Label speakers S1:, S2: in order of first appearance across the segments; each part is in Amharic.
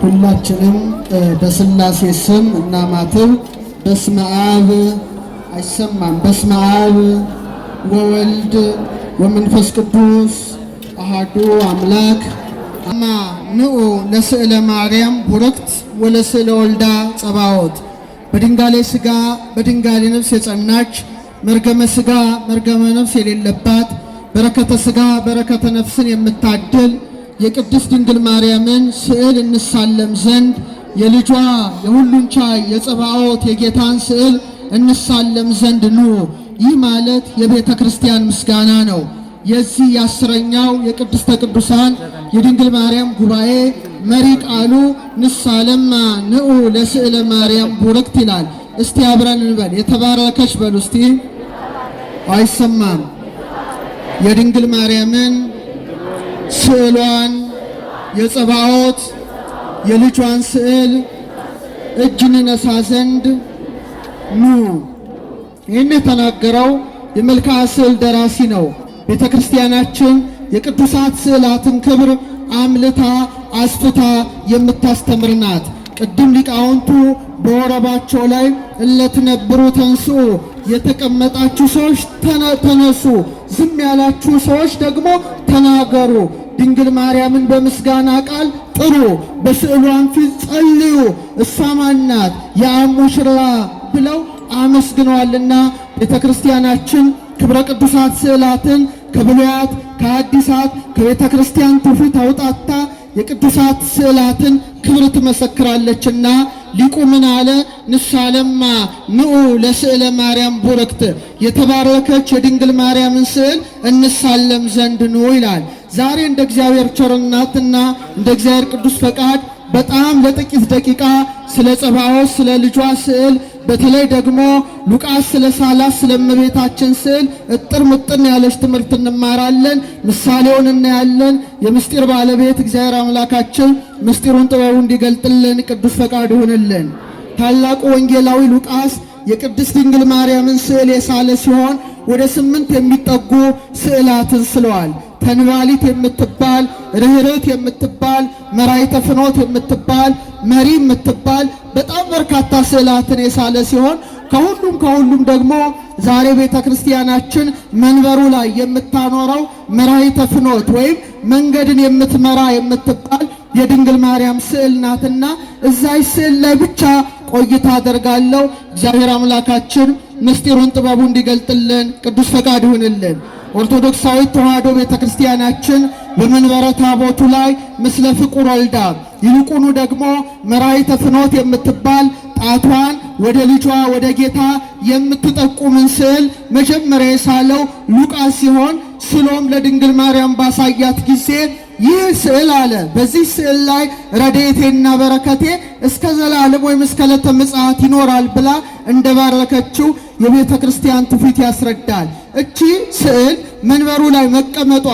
S1: ሁላችንም በስላሴ ስም እናማትብ። በስመ አብ አይሰማም። በስመ አብ ወወልድ ወመንፈስ ቅዱስ አሐዱ አምላክ አማ ንዑ ለስዕለ ማርያም ቡርክት ወለስዕለ ወልዳ ጸባዖት። በድንጋሌ ሥጋ በድንጋሌ ነፍስ የጸናች መርገመ ሥጋ መርገመ ነፍስ የሌለባት በረከተ ሥጋ በረከተ ነፍስን የምታድል የቅድስት ድንግል ማርያምን ስዕል እንሳለም ዘንድ የልጇ የሁሉን ቻይ የጸባዖት የጌታን ስዕል እንሳለም ዘንድ ኑ። ይህ ማለት የቤተ ክርስቲያን ምስጋና ነው። የዚህ የአስረኛው የቅድስተ ቅዱሳን የድንግል ማርያም ጉባኤ መሪ ቃሉ ንሳለማ ንዑ ለስዕለ ማርያም ቡርክት ይላል። እስቲ አብረን እንበል። የተባረከች በሉ እስቲ። አይሰማም። የድንግል ማርያምን ስዕሏን የጸባዖት የልጇን ስዕል እጅ እንነሳ ዘንድ ኑ። ይህን የተናገረው የመልክዓ ስዕል ደራሲ ነው። ቤተ ክርስቲያናችን የቅዱሳት ስዕላትን ክብር አምልታ አስፍታ የምታስተምር ናት። ቅድም ሊቃውንቱ በወረባቸው ላይ እለትነብሩ ተንሥኡ፣ የተቀመጣችሁ ሰዎች ተነሱ፣ ዝም ያላችሁ ሰዎች ደግሞ ተናገሩ፣ ድንግል ማርያምን በምስጋና ቃል ጥሩ፣ በስዕሏን ፊት ጸልዩ፣ እሷ ማናት የአብ ሙሽራ ብለው አመስግነዋልና ቤተ ክርስቲያናችን ክብረ ቅዱሳት ስዕላትን ከብሉያት ከአዲሳት ከቤተ ክርስቲያን ትውፊት አውጣታ የቅዱሳት ስዕላትን ክብር ትመሰክራለችና ሊቁ ምን አለ? ንሳለማ ንዑ ለስዕለ ማርያም ቡርክት፣ የተባረከች የድንግል ማርያምን ስዕል እንሳለም ዘንድ ኑ ይላል። ዛሬ እንደ እግዚአብሔር ቸርነትና እንደ እግዚአብሔር ቅዱስ ፈቃድ በጣም ለጥቂት ደቂቃ ስለ ጸባዖት ስለ ልጇ ስዕል በተለይ ደግሞ ሉቃስ ስለ ሳላት ስለ እመቤታችን ስዕል እጥር ምጥን ያለች ትምህርት እንማራለን። ምሳሌውን እናያለን። የምስጢር ባለቤት እግዚአብሔር አምላካችን ምስጢሩን ጥበቡ እንዲገልጥልን ቅዱስ ፈቃድ ይሁንልን። ታላቁ ወንጌላዊ ሉቃስ የቅድስት ድንግል ማርያምን ስዕል የሳለ ሲሆን ወደ 8 የሚጠጉ ስዕላትን ስለዋል። ተንባሊት የምትባል ርኅርኅት የምትባል መራይተ ፍኖት የምትባል መሪ የምትባል በጣም በርካታ ስዕላትን የሳለ ሲሆን ከሁሉም ደግሞ ዛሬ ቤተ ክርስቲያናችን መንበሩ ላይ የምታኖረው መራይተ ፍኖት ወይም መንገድን የምትመራ የምትባል የድንግል ማርያም ስዕል ናትና እዛች ስዕል ላይ ብቻ ቆይታ አደርጋለሁ። እግዚአብሔር አምላካችን ምስጢሩን ጥበቡ እንዲገልጥልን ቅዱስ ፈቃድ ይሁንልን። ኦርቶዶክሳዊት ተዋሕዶ ቤተ ክርስቲያናችን በመንበረ ታቦቱ ላይ ምስለ ፍቁር ወልዳ ይልቁኑ ደግሞ መራይተ ፍኖት የምትባል ጣቷን ወደ ልጇ ወደ ጌታ የምትጠቁምን ስዕል መጀመሪያ የሳለው ሉቃስ ሲሆን ስሎም ለድንግል ማርያም ባሳያት ጊዜ ይህ ስዕል አለ በዚህ ስዕል ላይ ረድኤቴና በረከቴ እስከ ዘላለም ወይም እስከ ዕለተ ምጽአት ይኖራል ብላ እንደባረከችው የቤተ ክርስቲያን ትውፊት ያስረዳል። እቺ ስዕል መንበሩ ላይ መቀመጧ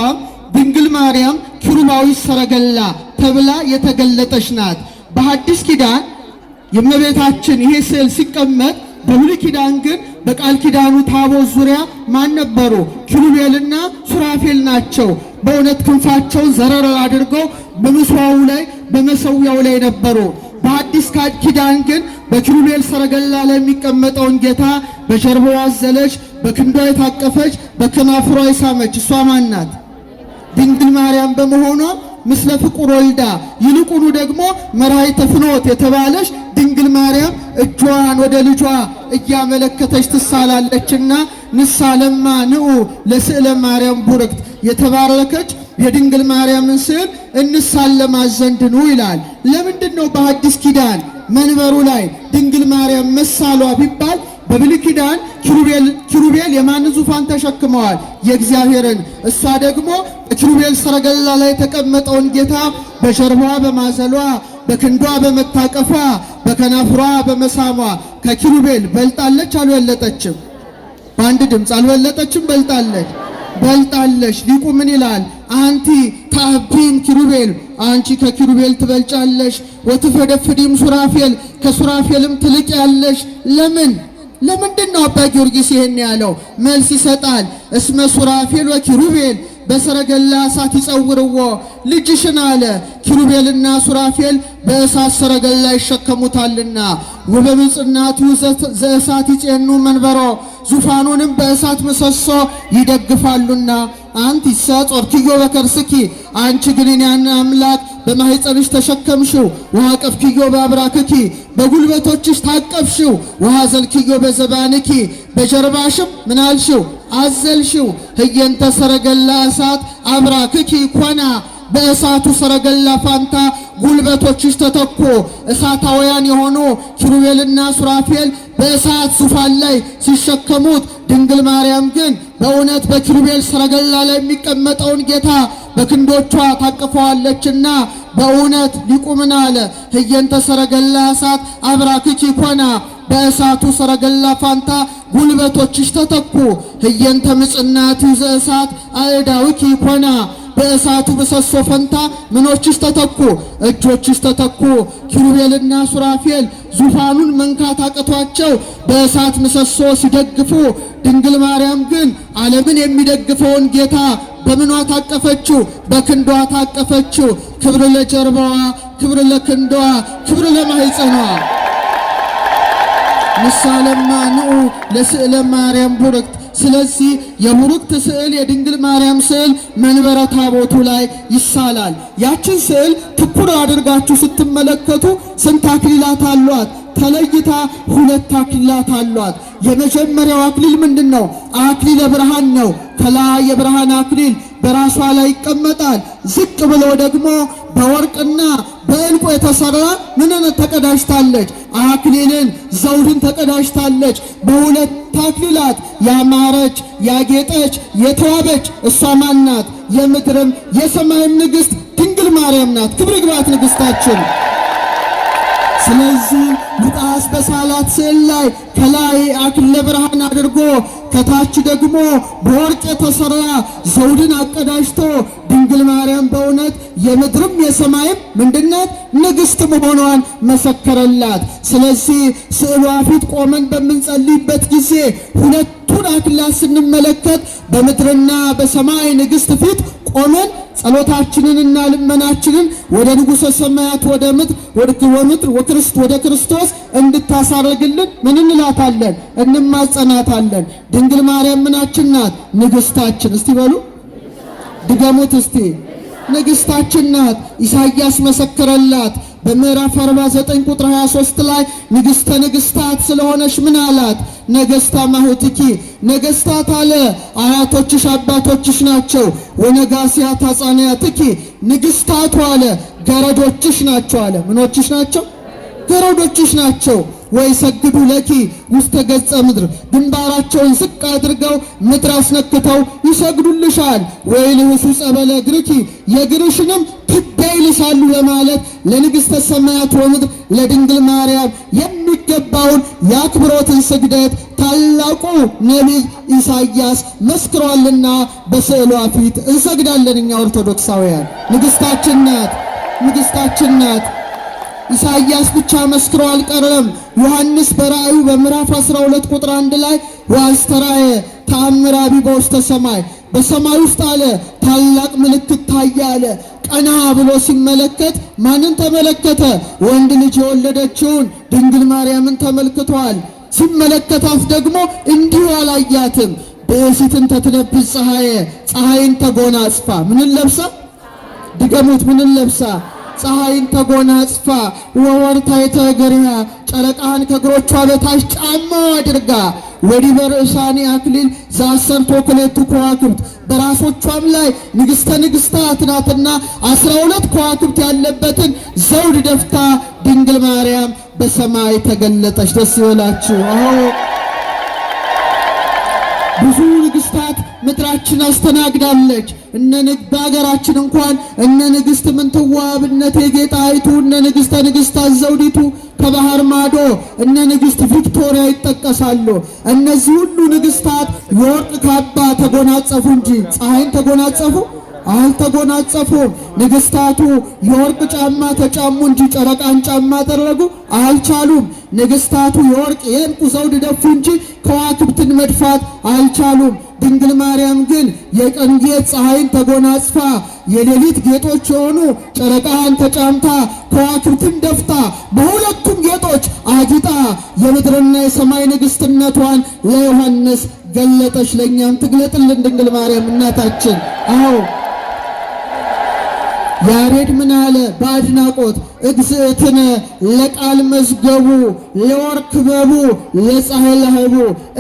S1: ድንግል ማርያም ኪሩባዊት ሰረገላ ተብላ የተገለጠች ናት። በሐዲስ ኪዳን የእመቤታችን ይሄ ስዕል ሲቀመጥ፣ በብሉይ ኪዳን ግን በቃል ኪዳኑ ታቦት ዙሪያ ማን ነበሩ? ኪሩቤልና ሱራፌል ናቸው። በእውነት ክንፋቸውን ዘረር አድርገው በምስዋው ላይ በመሰዊያው ላይ ነበሩ። በአዲስ ኪዳን ግን በኪሩቤል ሰረገላ ላይ የሚቀመጠውን ጌታ በጀርባዋ ያዘለች፣ በክንዷ የታቀፈች፣ በከናፍሯ የሳመች እሷ ማን ናት? ድንግል ማርያም በመሆኗ ምስለ ፍቁር ወልዳ ይልቁኑ ደግሞ መራይተ ፍኖት የተባለች ድንግል ማርያም እጇን ወደ ልጇ እያመለከተች ትሳላለችና ንሳለማ ንዑ ለስዕለ ማርያም ቡርክት፣ የተባረከች የድንግል ማርያምን ስዕል እንሳለማት ዘንድ ኑ ይላል። ለምንድን ነው በአዲስ ኪዳን መንበሩ ላይ ድንግል ማርያም መሳሏ ቢባል በብሉይ ኪዳን ኪሩቤል የማንን ዙፋን ተሸክመዋል? የእግዚአብሔርን። እሷ ደግሞ በኪሩቤል ሰረገላ ላይ የተቀመጠውን ጌታ በጀርባዋ በማዘሏ በክንዷ በመታቀፏ በከናፍሯ በመሳሟ ከኪሩቤል በልጣለች አልበለጠችም? በአንድ ድምፅ አልበለጠችም? በልጣለች። በልጣለች። ሊቁ ምን ይላል? አንቲ ታቢን ኪሩቤል፣ አንቺ ከኪሩቤል ትበልጫለሽ። ወትፈደፍዲም ሱራፌል፣ ከሱራፌልም ትልቅ ያለሽ። ለምንድን ነው አባ ጊዮርጊስ ይሄን ያለው? መልስ ይሰጣል። እስመ ሱራፌል ወኪሩቤል በሰረገላ እሳት ይጸውርዎ ልጅሽን አለ ኪሩቤልና ሱራፌል በእሳት ሰረገላ ይሸከሙታልና ወበብፅዕናቱ ዘእሳት ይጼኑ መንበሮ ዙፋኑንም በእሳት ምሰሶ ይደግፋሉና አንቲሰ ጾርኪዮ በከርስኪ አንቺ ግን የኔን አምላክ በማኅፀንሽ ተሸከምሽው ወአቀፍኪዮ በአብራክኪ በጉልበቶችሽ ታቀፍሽው ወአዘልኪዮ በዘባንኪ በጀርባሽም ምን አልሽው አዘልሽው ህየንተ ሰረገላ እሳት አብራክኪ ኮና በእሳቱ ሰረገላ ፋንታ ጉልበቶችሽ ተተኩ እሳታውያን የሆኑ ኪሩቤልና ሱራፌል በእሳት ዙፋን ላይ ሲሸከሙት ድንግል ማርያም ግን በእውነት በኪሩቤል ሰረገላ ላይ የሚቀመጠውን ጌታ በክንዶቿ ታቅፈዋለችና በእውነት ሊቁ ምን አለ ህየንተ ሰረገላ እሳት አብራክኪ ኮና በእሳቱ ሰረገላ ፋንታ ጉልበቶችሽ ተተኩ ህየንተ ምጽናቱ ዘእሳት አእዳውኪ ኮና በእሳቱ ምሰሶ ፈንታ ምኖችሽ ተተኩ እጆችሽ ተተኩ ኪሩቤልና ሱራፌል ዙፋኑን መንካት አቅቷቸው በእሳት ምሰሶ ሲደግፉ ድንግል ማርያም ግን ዓለምን የሚደግፈውን ጌታ በምኗ ታቀፈችው በክንዷ ታቀፈችው ክብር ለጀርባዋ ክብር ለክንዷ ክብር ለማኅፀኗ ምሳለማ ንዑ ለስዕለ ማርያም ቡርክት ስለዚህ የቡርክት ስዕል የድንግል ማርያም ስዕል መንበረ ታቦቱ ላይ ይሳላል ያችን ስዕል ትኩር አድርጋችሁ ስትመለከቱ ስንት አክሊላት አሏት ተለይታ ሁለት አክሊላት አሏት የመጀመሪያው አክሊል ምንድነው አክሊለ ብርሃን ነው ከላይ የብርሃን አክሊል በራሷ ላይ ይቀመጣል ዝቅ ብሎ ደግሞ በወርቅና በዕንቁ የተሰራ ምንን ተቀዳጅታለች አክሊልን ዘውድን ተቀዳጅታለች በሁለት አክሊላት ያማረች ያጌጠች የተዋበች እሷ ማን ናት የምድርም የሰማይም ንግሥት ድንግል ማርያም ናት ክብር ይግባት ንግሥታችን ስለዚህ ሉቃስ በሳላት ስዕል ላይ ከላይ አክሊለ ብርሃን አድርጎ ከታች ደግሞ በወርቅ የተሰራ ዘውድን አቀዳጅቶ ድንግል ማርያም በእውነት የምድርም የሰማይም ምንድናት ንግሥት መሆኗን መሰከረላት ስለዚህ ስዕሏ ፊት ቆመን በምንጸልይበት ጊዜ ሁለቱን አክሊላት ስንመለከት በምድርና በሰማይ ንግሥት ፊት ቆመን ጸሎታችንንና ልመናችንን ወደ ንጉሠ ሰማያት ወደ ምድር ወደ ክርስቶስ እንድታሳርግልን ምን እንላታለን እንማጸናታለን ድንግል ማርያም ምናችን ናት ንግሥታችን እስቲ በሉ ድገሙት እስቲ ንግሥታችን ናት ኢሳይያስ መሰከረላት በምዕራፍ 49 ቁጥር 23 ላይ ንግሥተ ንግሥታት ስለሆነች ምን አላት ነገሥታ ማሁትኪ ነገሥታት አለ አያቶችሽ አባቶችሽ ናቸው ወነጋሲያት አጻንያትኪ ንግሥታቱ አለ ገረዶችሽ ናቸው አለ ምኖችሽ ናቸው ገረዶችሽ ናቸው ወይ ሰግዱ ለኪ ውስተ ገጸ ምድር ግንባራቸውን ዝቅ አድርገው ምድር አስነክተው ይሰግዱልሻል ወይ ልብሱ ጸበለ እግርኪ የእግርሽንም ትቢያ ይልሳሉ ለማለት ለንግሥተ ሰማያት ወምድር ለድንግል ማርያም የሚገባውን የአክብሮትን ስግደት ታላቁ ነቢይ ኢሳይያስ መስክሯልና በስዕሏ ፊት እንሰግዳለን እኛ ኦርቶዶክሳውያን ንግሥታችን ናት ንግሥታችን ናት ኢሳይያስ ብቻ መስክሮ አልቀረም ዮሐንስ በራእዩ በምዕራፍ 12 ቁጥር 1 ላይ ወአስተርአየ ተአምራቢ በውስተ ሰማይ በሰማይ ውስጥ አለ ታላቅ ምልክት ታየ አለ ቀና ብሎ ሲመለከት ማንን ተመለከተ ወንድ ልጅ የወለደችውን ድንግል ማርያምን ተመልክቷል ሲመለከታት ደግሞ እንዲሁ አላያትም በእሲትን ተትለብስ ፀሐይን ተጎናጽፋ ምንን ለብሳ ድገሙት ምንን ለብሳ ፀሐይን ተጎናጽፋ ወወርታይተ እግርሃ ጨረቃን ከእግሮቿ በታች ጫማው አድርጋ ወዲበ ርእሳኒ አክሊል ዘአሰርቶ ክልኤቱ ከዋክብት በራሶቿም ላይ ንግሥተ ንግሥታት ናትና 12 ከዋክብት ያለበትን ዘውድ ደፍታ ድንግል ማርያም በሰማይ ተገለጠች ደስ ይበላችሁ ብዙ ንግሥታት ምድራችን አስተናግዳለች በሀገራችን እንኳን እነ ንግሥት ምንትዋብ እነ እቴጌ ጣይቱ እነ ንግሥተ ንግሥታት ዘውዲቱ ከባህር ማዶ እነ ንግሥት ቪክቶሪያ ይጠቀሳሉ እነዚህ ሁሉ ንግሥታት የወርቅ ካባ ተጎናጸፉ እንጂ ፀሐይን ተጎናጸፉ አልተጎናጸፉም። ንግስታቱ የወርቅ ጫማ ተጫሙ እንጂ ጨረቃን ጫማ አደረጉ አልቻሉም። ንግስታቱ የወርቅ የዕንቁ ዘውድ ደፉ እንጂ ከዋክብትን መድፋት አልቻሉም። ድንግል ማርያም ግን የቀን ጌጥ ፀሐይን ተጎናጽፋ የሌሊት ጌጦች የሆኑ ጨረቃን ተጫምታ ከዋክብትን ደፍታ በሁለቱም ጌጦች አጊጣ የምድርና የሰማይ ንግስትነቷን ለዮሐንስ ገለጠች። ለእኛም ትግለጥልን ድንግል ማርያም እናታችን። አዎ ያሬድ ምን አለ በአድናቆት እግዝእትነ ለቃል መዝገቡ ለወርቅ ክበቡ ለፀሐይ ለህቡ።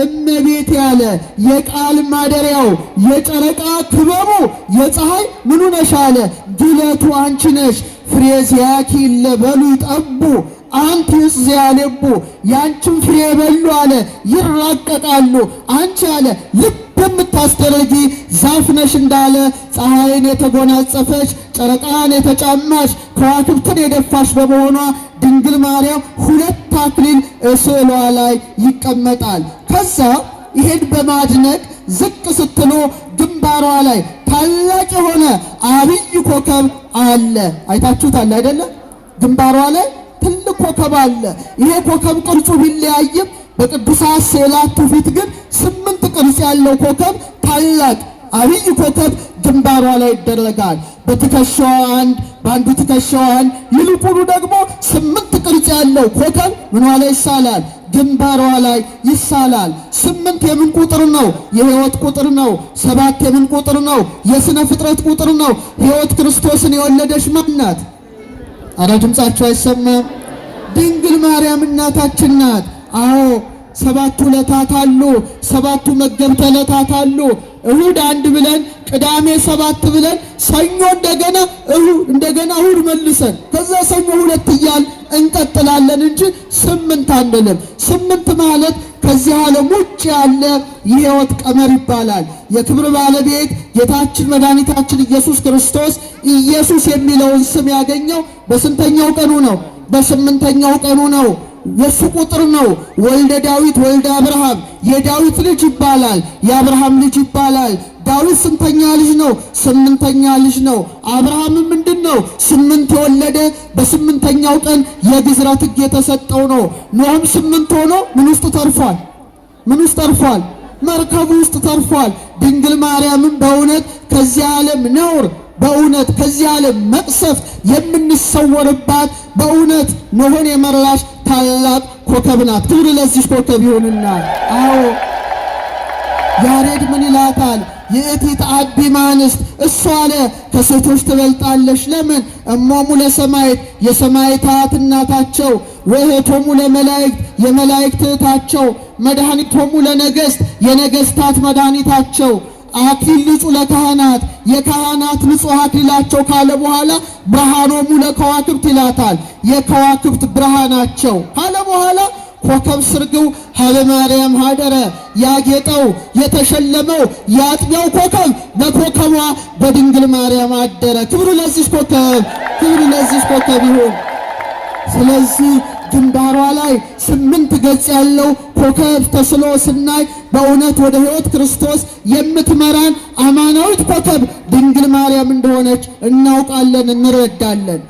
S1: እመቤት ያለ የቃል ማደሪያው የጨረቃ ክበቡ የፀሐይ ምኑ ነሽ አለ ድለቱ አንቺ ነሽ። ፍሬ ዚአኪ ለበሉ ይጠቡ አንቲ ያሌቡ ያንቺን ፍሬ በሉ አለ ይራቀቃሉ። አንቺ አለ ልብ የምታስደረጊ ዛፍ ነሽ እንዳለ ፀሐይን የተጎናጸፈች ጨረቃን የተጫማች ከዋክብትን የደፋች በመሆኗ ድንግል ማርያም ሁለት አክሊል ስዕሏ ላይ ይቀመጣል። ከዛ ይሄን በማድነቅ ዝቅ ስትሉ ግንባሯ ላይ ታላቅ የሆነ አብይ ኮከብ አለ። አይታችሁታል አይደለ? ግንባሯ ላይ ትልቅ ኮከብ አለ። ይሄ ኮከብ ቅርጹ ቢለያይም በቅዱሳት ስዕላት ትውፊት ግን 8 ቅርጽ ያለው ኮከብ ታላቅ አብይ ኮከብ ግንባሯ ላይ ይደረጋል። በትከሻዋ አንድ፣ በአንዱ ትከሻዋ አንድ፣ ይልቁኑ ደግሞ 8 ቅርጽ ያለው ኮከብ ምኗ ላይ ይሳላል? ግንባሯ ላይ ይሳላል። 8 የምን ቁጥር ነው? የሕይወት ቁጥር ነው። 7 የምን ቁጥር ነው? የሥነ ፍጥረት ቁጥር ነው። ሕይወት ክርስቶስን የወለደች ማን ናት? አረ ድምጻችሁ አይሰማም? ድንግል ማርያም እናታችን ናት። አዎ 7 ዕለታት አሉ። 7ቱ መገብተ ዕለታት አሉ። እሁድ አንድ ብለን ቅዳሜ 7 ብለን ሰኞ እንደገና እሁድ መልሰን ከዛ ሰኞ 2 እያል እንቀጥላለን እንጂ 8 አንልም። 8 ማለት ከዚህ ዓለም ውጭ ያለ የሕይወት ቀመር ይባላል። የክብር ባለቤት ጌታችን መድኃኒታችን ኢየሱስ ክርስቶስ ኢየሱስ የሚለውን ስም ያገኘው በስንተኛው ቀኑ ነው? በ8ኛው ቀኑ ነው። የሱ ቁጥር ነው። ወልደ ዳዊት ወልደ አብርሃም የዳዊት ልጅ ይባላል። የአብርሃም ልጅ ይባላል። ዳዊት ስንተኛ ልጅ ነው? 8ኛ ልጅ ነው። አብርሃም ምንድነው? 8 የወለደ በ8ኛው ቀን የግዝረት ሕግ የተሰጠው ነው። ኖህም 8 ሆኖ ምን ውስጥ ተርፏል? ምን ውስጥ ተርፏል? መርከቡ ውስጥ ተርፏል። ድንግል ማርያምም በእውነት ከዚህ ዓለም ነውር በእውነት ከዚህ ዓለም መቅሰፍት የምንሰወርባት በእውነት ኖሆን የመራሽ ታላቅ ኮከብ ናት። ክብር ለዚህ ኮከብ ይሁንና። አዎ ያሬድ ምን ይላታል? የእቲ ተአቢ ማንስት እሷ አለ ከሴቶች ትበልጣለች። ለምን? እሞሙ ለሰማይት የሰማይታት እናታቸው፣ ወእህቶሙ ለመላእክት የመላእክት እህታቸው፣ መድኃኒቶሙ ለነገሥት የነገሥታት መድኃኒታቸው፣ አክሊል ንጹሕ ለካህናት የካህናት ንጹሕ አክሊላቸው ካለ በኋላ ብርሃኖሙ ለከዋክብት ይላታል። የከዋክብት ብርሃናቸው ካለ በኋላ ኮከብ ስርግው ሀበ ማርያም ሀደረ ያጌጠው የተሸለመው የአጥቢያው ኮከብ በኮከቧ በድንግል ማርያም አደረ። ክብሩ ለዚህ ኮከብ፣ ክብሩ ለዚህ ኮከብ ይሁን። ስለዚህ ግንባሯ ላይ 8 ገጽ ያለው ኮከብ ተስሎ ስናይ በእውነት ወደ ሕይወት ክርስቶስ የምትመራን አማናዊት ኮከብ ድንግል ማርያም እንደሆነች እናውቃለን፣ እንረዳለን።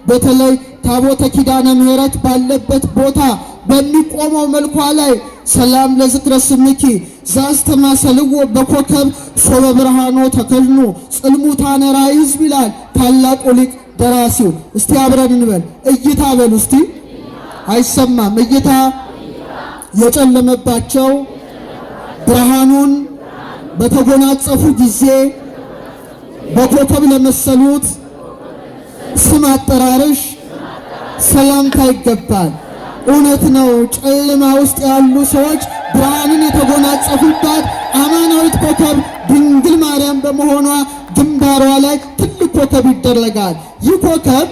S1: በተለይ ታቦተ ኪዳነ ምሕረት ባለበት ቦታ በሚቆመው መልኳ ላይ ሰላም ለዝክረ ስምኪ ዛስተማሰልዎ በኮከብ ሶበ ብርሃኖ ተከልኑ ጽልሙታነ ራእይ ሕዝብ ይላል ታላቁ ሊቅ ደራሲው። እስቲ አብረን እንበል እይታ በሉ እስቲ። አይሰማም? እይታ የጨለመባቸው ብርሃኑን በተጎናጸፉ ጊዜ በኮከብ ለመሰሉት ስም አጠራርሽ ሰላምታ ይገባል። እውነት ነው። ጨለማ ውስጥ ያሉ ሰዎች ብርሃንን የተጎናጸፉባት አማናዊት ኮከብ ድንግል ማርያም በመሆኗ ግንባሯ ላይ ትልቅ ኮከብ ይደረጋል። ይህ ኮከብ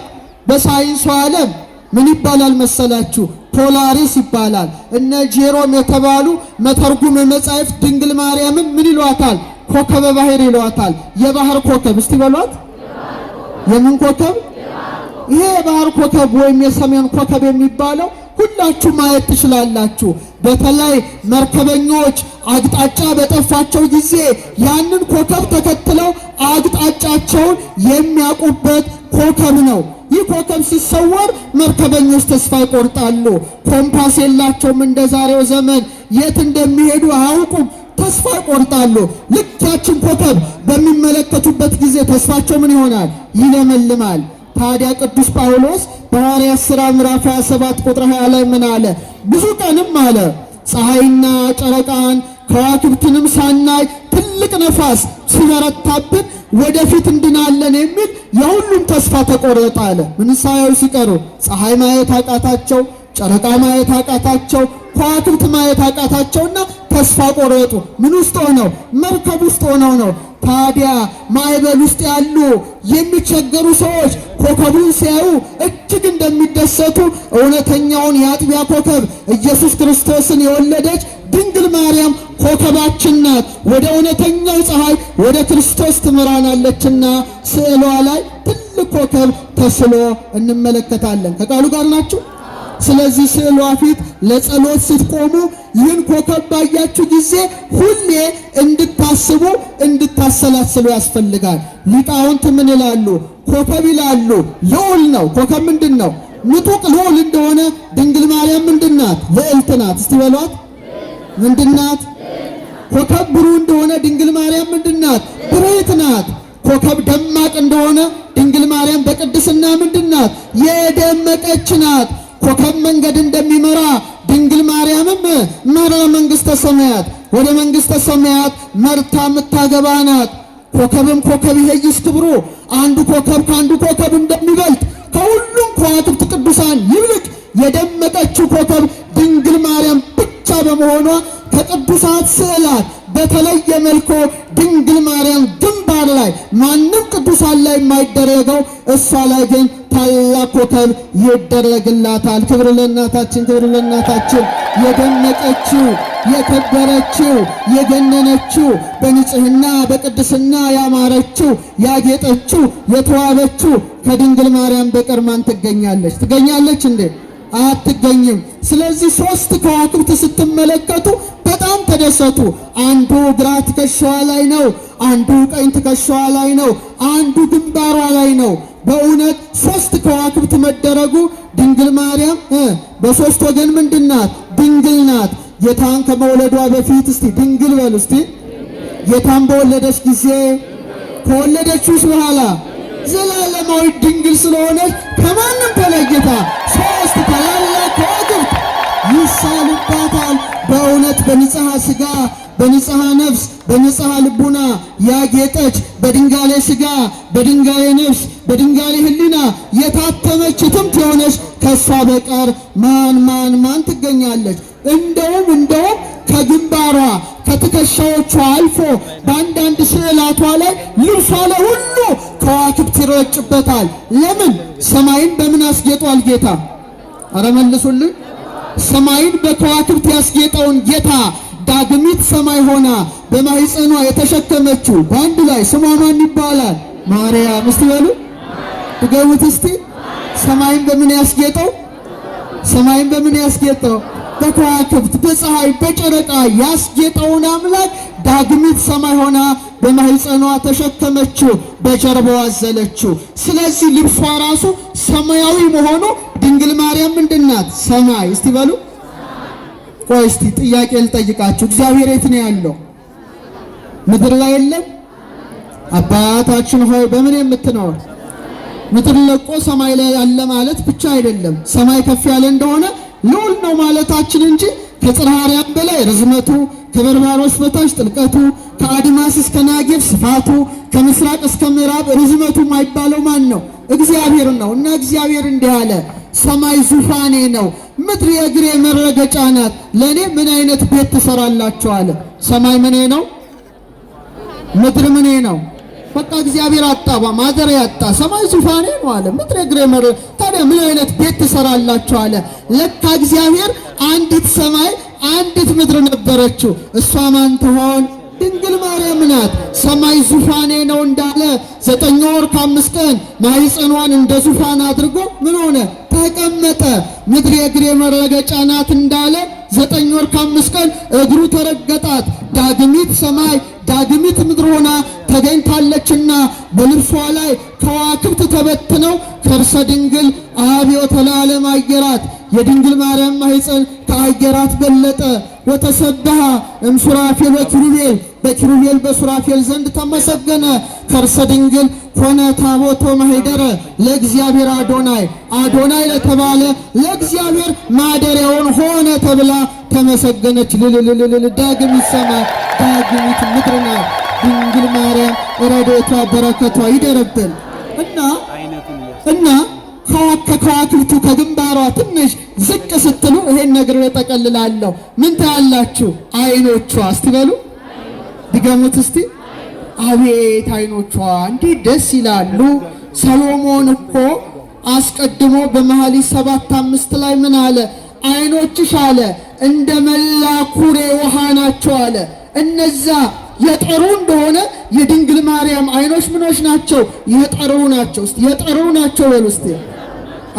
S1: በሳይንሱ ዓለም ምን ይባላል መሰላችሁ? ፖላሪስ ይባላል። እነ ጄሮም የተባሉ መተርጉም መጻሕፍት ድንግል ማርያምን ምን ይሏታል? ኮከበ ባህር ይሏታል። የባህር ኮከብ እስቲ በሏት። የምን ኮከብ? ይሄ የባህር ኮከብ ወይም የሰሜን ኮከብ የሚባለው ሁላችሁ ማየት ትችላላችሁ። በተለይ መርከበኞች አቅጣጫ በጠፋቸው ጊዜ ያንን ኮከብ ተከትለው አቅጣጫቸውን የሚያውቁበት ኮከብ ነው። ይህ ኮከብ ሲሰወር መርከበኞች ተስፋ ይቆርጣሉ። ኮምፓስ የላቸውም። እንደ ዛሬው ዘመን የት እንደሚሄዱ አያውቁም። ተስፋ ይቆርጣሉ። ልክ ያችን ኮከብ በሚመለከቱበት ጊዜ ተስፋቸው ምን ይሆናል? ይለመልማል። ታዲያ ቅዱስ ጳውሎስ በሐዋርያት ሥራ ምዕራፍ 27 ቁጥር 20 ላይ ምን አለ? ብዙ ቀንም አለ ፀሐይና ጨረቃን ከዋክብትንም ሳናይ ትልቅ ነፋስ ሲበረታብን ወደፊት እንድናለን የሚል የሁሉም ተስፋ ተቆረጠ አለ። ምን ሳያዩ ሲቀሩ ፀሐይ ማየት አቃታቸው፣ ጨረቃ ማየት አቃታቸው፣ ከዋክብት ማየት አቃታቸውና ተስፋ ቆረጡ። ምን ውስጥ ሆነው? መርከብ ውስጥ ሆነው ነው። ታዲያ ማዕበል ውስጥ ያሉ የሚቸገሩ ሰዎች ኮከቡን ሲያዩ እጅግ እንደሚደሰቱ እውነተኛውን የአጥቢያ ኮከብ ኢየሱስ ክርስቶስን የወለደች ድንግል ማርያም ኮከባችን ናት። ወደ እውነተኛው ፀሐይ ወደ ክርስቶስ ትመራናለችና ስዕሏ ላይ ትልቅ ኮከብ ተስሎ እንመለከታለን። ከቃሉ ጋር ናችሁ? ስለዚህ ስዕሏ ፊት ለጸሎት ስትቆሙ ይህን ኮከብ ባያችሁ ጊዜ ሁሌ እንድታስቡ እንድታሰላስሉ ያስፈልጋል። ሊቃውንት ምን ይላሉ? ኮከብ ይላሉ ልዑል ነው። ኮከብ ምንድን ነው? ምጡቅ ልዑል እንደሆነ ድንግል ማርያም ምንድን ናት? ልዕልት ናት። እስቲ በሏት ምንድን ናት? ኮከብ ብሩህ እንደሆነ ድንግል ማርያም ምንድን ናት? ብርህት ናት። ኮከብ ደማቅ እንደሆነ ድንግል ማርያም በቅድስና ምንድን ናት? የደመቀች ናት። ኮከብ መንገድ እንደሚመራ ድንግል ማርያምም መራ መንግሥተ ሰማያት ወደ መንግሥተ ሰማያት መርታ የምታገባ ናት። ኮከብም ኮከብ ይሄይስ ክብሩ፣ አንዱ ኮከብ ከአንዱ ኮከብ እንደሚበልጥ ከሁሉም ከዋክብት ቅዱሳን ይልቅ የደመቀችው ኮከብ ድንግል ማርያም ብቻ በመሆኗ ከቅዱሳት ስዕላት በተለየ መልኩ ድንግል ማርያም ግንባር ላይ ማንም ቅዱሳን ላይ የማይደረገው እሷ ላይ ግን ታላቅ ኮከብ ይደረግላታል። ክብር ለእናታችን፣ ክብር ለእናታችን። የደመቀችው የከበረችው የገነነችው በንጽህና በቅድስና ያማረችው ያጌጠችው የተዋበችው ከድንግል ማርያም በቀር ማን ትገኛለች? ትገኛለች እንዴ? አትገኝም። ስለዚህ ሶስት ከዋክብት ስትመለከቱ በጣም ተደሰቱ። አንዱ ግራ ትከሻዋ ላይ ነው፣ አንዱ ቀኝ ትከሻዋ ላይ ነው፣ አንዱ ግንባሯ ላይ ነው። በእውነት ሶስት ከዋክብት መደረጉ ድንግል ማርያም በሶስት ወገን ምንድን ናት? ድንግል ናት። ጌታን ከመውለዷ በፊት እስቲ ድንግል በሉ እስቲ። ጌታን በወለደች ጊዜ ከወለደችውስ በኋላ ዘላለማዊ ድንግል ስለሆነች ከማንም ተለይታ ሶስት ታላላቅ ከዋክብት ይሳሉባታል። በእውነት በንጽሐ ሥጋ በንጽሐ ነፍስ በንጽሐ ልቡና ያጌጠች በድንጋሌ ሥጋ በድንጋሌ ነፍስ በድንጋሌ ሕሊና የታተመች ትምት የሆነች ከእሷ በቀር ማን ትገኛለች? እንደውም ከግንባሯ ከትከሻዎቿ አልፎ በአንዳንድ ስዕላቷ ላይ ልብሷ ላይ ሁሉ ከዋክብት ይረጭበታል። ለምን? ሰማይን በምን አስጌጧል ጌታ? አረ መልሱልኝ። ሰማይን በከዋክብት ያስጌጠውን ጌታ ዳግሚት ሰማይ ሆና በማኅፀኗ የተሸከመችው በአንድ ላይ ስሟ ማን ይባላል? ማርያም። እስቲ በሉ ድገሙት እስቲ። ሰማይን በምን ያስጌጠው? ሰማይን በምን ያስጌጠው? በከዋክብት በፀሐይ በጨረቃ ያስጌጠውን አምላክ ዳግሚት ሰማይ ሆና በማኅፀኗ ተሸከመችው፣ በጀርባዋ አዘለችው። ስለዚህ ልብሷ ራሱ ሰማያዊ መሆኑ ድንግል ማርያም ምንድን ናት? ሰማይ። እስቲ በሉ ቆይ እስቲ ጥያቄ ልጠይቃችሁ። እግዚአብሔር የት ነው ያለው? ምድር ላይ የለም? አባታችን ሆይ በምን የምትኖር? ምድር ለቆ ሰማይ ላይ ያለ ማለት ብቻ አይደለም። ሰማይ ከፍ ያለ እንደሆነ ልዑል ነው ማለታችን እንጂ ከጽርሐ አርያም በላይ ርዝመቱ፣ ከበርባሮስ በታች ጥልቀቱ፣ ከአድማስ እስከ ናጌብ ስፋቱ፣ ከምስራቅ እስከ ምዕራብ ርዝመቱ የማይባለው ማን ነው? እግዚአብሔር ነው። እና እግዚአብሔር እንዲህ አለ፣ ሰማይ ዙፋኔ ነው፣ ምድር የእግሬ መረገጫ ናት። ለእኔ ምን አይነት ቤት ትሰራላችሁ አለ። ሰማይ ምኔ ነው? ምድር ምኔ ነው? በቃ እግዚአብሔር አጣባ ማደሪያ ያጣ። ሰማይ ዙፋኔ ነው አለ፣ ምድር የእግሬ ታዲያ ምን አይነት ቤት ትሰራላችሁ አለ። ለካ እግዚአብሔር አንዲት ሰማይ አንዲት ምድር ነበረችው። እሷ ማን ትሆን? ድንግል ማርያም ናት። ሰማይ ዙፋኔ ነው እንዳለ 9 ወር ከ5 ቀን ማኅፀኗን እንደ ዙፋን አድርጎ ምን ሆነ? ተቀመጠ። ምድር የእግሬ መረገጫ ናት እንዳለ 9 ወር ከ5 ቀን እግሩ ተረገጣት። ዳግሚት ሰማይ ዳግሚት ምድር ሆና ተገኝታለችና በልብሷ ላይ ከዋክብት ተበትነው ከርሰ ድንግል አብዮተ ለዓለም አየራት። የድንግል ማርያም ማኅፀን ከአየራት በለጠ። ወተሰብሐ እምሱራፌል ወኪሩቤል በኪሩቤል በሱራፌል ዘንድ ተመሰገነ። ከርሰ ድንግል ሆነ ታቦቶ ማኅደረ ለእግዚአብሔር አዶናይ አዶናይ ለተባለ ለእግዚአብሔር ማደሪያውን ሆነ ተብላ ተመሰገነች። ልልልልል ዳግሚት ሰማይ ዳግሚት ምድር ናት ድንግል ማርያም። ረድኤቷ በረከቷ ይደረብን እና ከከዋክብቱ ከግንባሯ ትንሽ ዝቅ ስትሉ ይሄን ነገር እጠቀልላለሁ። ምን ታያላችሁ? አይኖቿ እስቲ በሉ ድገሙት እስቲ። አቤት አይኖቿ እንዴት ደስ ይላሉ። ሰሎሞን እኮ አስቀድሞ በመኃልየ 7:5 ላይ ምን አለ? አይኖችሽ አለ እንደ መላ ኩሬ ውሃ ናቸው አለ። እነዛ የጠሩ እንደሆነ የድንግል ማርያም አይኖች ምኖች ናቸው? የጠሩ ናቸው። እስቲ የጠሩ ናቸው በሉ እስቲ።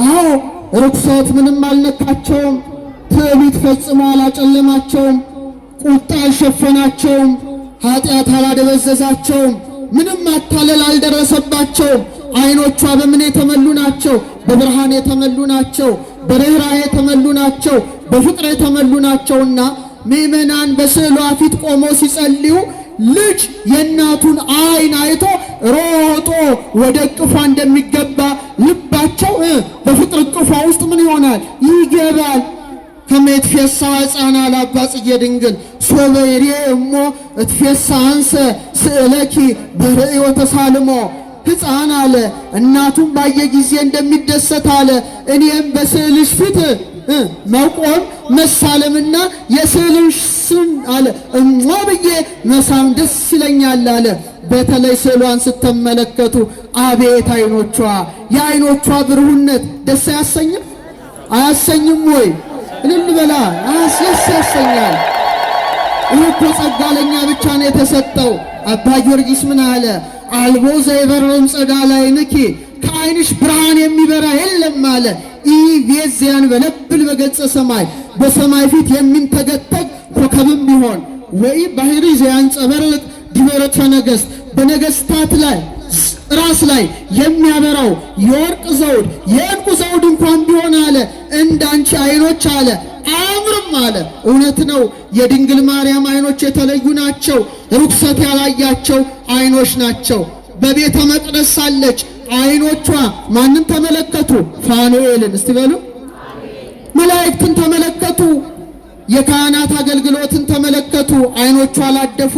S1: አዎ ርኩሰት ምንም አልነካቸውም። ትዕቢት ፈጽሞ አላጨለማቸውም። ቁጣ አልሸፈናቸውም። ኃጢአት አላደበዘዛቸውም። ምንም ማታለል አልደረሰባቸውም። አይኖቿ በምን የተመሉ ናቸው? በብርሃን የተመሉ ናቸው። በርኅራኄ የተመሉ ናቸው። በፍቅር የተመሉ ናቸውና ምእመናን በስዕሏ ፊት ቆመው ሲጸልዩ ልጅ የእናቱን አይን አይቶ ሮጦ ወደ እቅፏ እንደሚገባ ልባቸው በፍቅር እቅፏ ውስጥ ምን ይሆናል? ይገባል። ከመትፌሳ ሕፃና ለአባ ጽጌ ድንግል ሶበ ይሬ እሞ እትፌሳ አንሰ ስእለኪ በርእዮ ወተሳልሞ። ሕፃን አለ እናቱን ባየ ጊዜ እንደሚደሰት አለ እኔም በስዕልሽ ፊት መቆም መሳለምና የስዕልሽን አለ እሟ ብዬ መሳም ደስ ይለኛል አለ። በተለይ ስዕሏን ስትመለከቱ አቤት አይኖቿ፣ የአይኖቿ ብሩህነት ደስ አያሰኝም? አያሰኝም ወይ? እልል በላ ያሰኛል። ይህ እኮ ጸጋ ለእኛ ብቻ ነው የተሰጠው። አባ ጊዮርጊስ ምን አለ? አልቦ ዘይበርም ጸዳላይንኪ ከአይንሽ ብርሃን የሚበራ የለም አለ። ኢቬዚያን በለብል በገጸ ሰማይ በሰማይ ፊት የሚንተገተግ ኮከብም ቢሆን ወይ ባህሪ ዘያንጸበርቅ ዲበረተ ነገሥት በነገሥታት ላይ ራስ ላይ የሚያበራው የወርቅ ዘውድ የዕንቁ ዘውድ እንኳን ቢሆን አለ እንዳንቺ አይኖች አለ አያምርም አለ። እውነት ነው። የድንግል ማርያም አይኖች የተለዩ ናቸው። ርኩሰት ያላያቸው አይኖች ናቸው። በቤተ መቅደስ ሳለች አይኖቿ ማንን ተመለከቱ? ፋኑኤልን እስቲ በሉ። መላእክትን ተመለከቱ። የካህናት አገልግሎትን ተመለከቱ። አይኖቿ አላደፉ።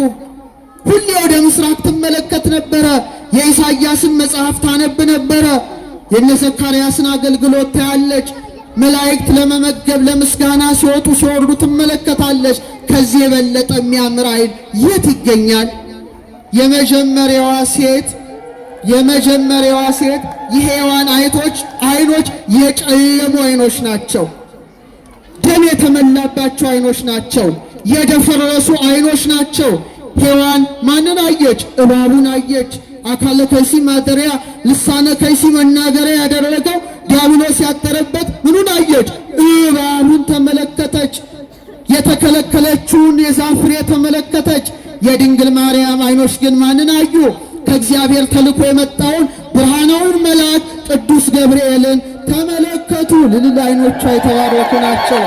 S1: ሁሌ ወደ ምስራቅ ትመለከት ነበረ። የኢሳይያስን መጽሐፍ ታነብ ነበረ። የነ ዘካርያስን አገልግሎት ታያለች። መላእክት ለመመገብ ለምስጋና ሲወጡ ሲወርዱ ትመለከታለች። ከዚህ የበለጠ የሚያምር አይን የት ይገኛል? የመጀመሪያዋ ሴት የሔዋን አይኖች የጨለሙ አይኖች ናቸው። ደም የተመላባቸው አይኖች ናቸው። የደፈረሱ አይኖች ናቸው። ሔዋን ማንን አየች? እባቡን አየች። አካለ ከይሲ ማደሪያ ልሳነ ከይሲ መናገሪያ ያደረገው ዲያብሎስ ያደረበት ምኑን አየች? እባቡን ተመለከተች። የተከለከለችውን የዛፍ ፍሬ ተመለከተች። የድንግል ማርያም አይኖች ግን ማንን አዩ? ከእግዚአብሔር ተልኮ የመጣውን ብርሃናውን መልአክ ቅዱስ ገብርኤልን ተመለከቱ። ልልል አይኖቿ የተባረኩ ናቸው።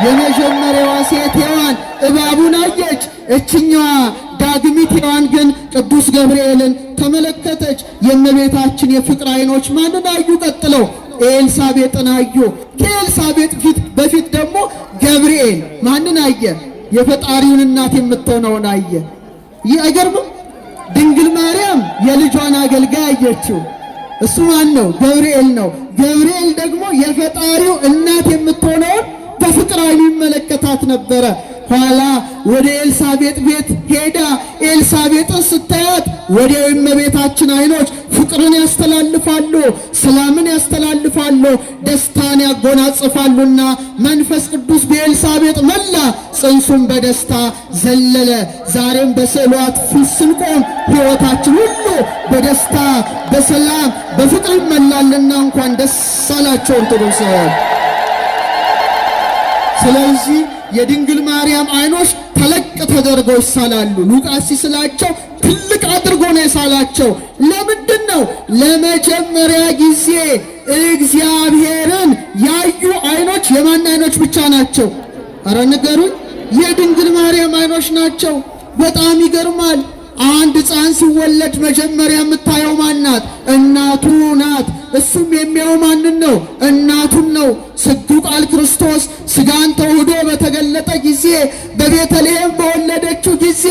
S1: የመጀመሪያዋ ሴት ሔዋን እባቡን አየች። እችኛዋ ዳግሚት ሔዋን ግን ቅዱስ ገብርኤልን ተመለከተች። የእመቤታችን የፍቅር አይኖች ማንን አዩ? ቀጥለው ኤልሳቤጥን አዩ። ከኤልሳቤጥ በፊት ደግሞ ገብርኤል ማንን አየ? የፈጣሪውን እናት የምትሆነውን አየ። ይህ አይገርምም? ድንግል ማርያም የልጇን አገልጋይ አየችው። እሱ ማን ነው? ገብርኤል ነው። ገብርኤል ደግሞ የፈጣሪው እናት የምትሆነውን በፍቅር አይኑ ይመለከታት ነበረ። ኋላ ወደ ኤልሳቤጥ ቤት ሄዳ ኤልሳቤጥን ስታያት ወዲያው የእመቤታችን አይኖች ፍቅርን ያስተላልፋሉ። ሰላምን ያስተላልፋሉ፣ ደስታን ያጎናጽፋሉና መንፈስ ቅዱስ በኤልሳቤጥ መላ፣ ጽንሱም በደስታ ዘለለ። ዛሬም በስዕሏት ፊት ስንቆም ሕይወታችን ሁሉ በደስታ በሰላም በፍቅር ይመላልና እንኳን ደስ አላቸው ኦርቶዶክሳውያን። ስለዚህ የድንግል ማርያም ዓይኖች ተለቅ ተደርገው ይሳላሉ። ሉቃስ ሲስላቸው ትልቅ አድርጎ ነው የሳላቸው። ለምንድን ነው? ለመጀመሪያ ጊዜ እግዚአብሔርን ያዩ ዓይኖች የማን ዓይኖች ብቻ ናቸው? አረ ንገሩኝ። የድንግል ማርያም ዓይኖች ናቸው። በጣም ይገርማል። አንድ ሕፃን ሲወለድ መጀመሪያ የምታየው ማናት? እናቱ ናት። እሱም የሚያው ማንን ነው? እናቱን ነው። ስግው ቃል ክርስቶስ ሥጋን ተዋህዶ በተገለጠ ጊዜ በቤተልሔም በወለደችው ጊዜ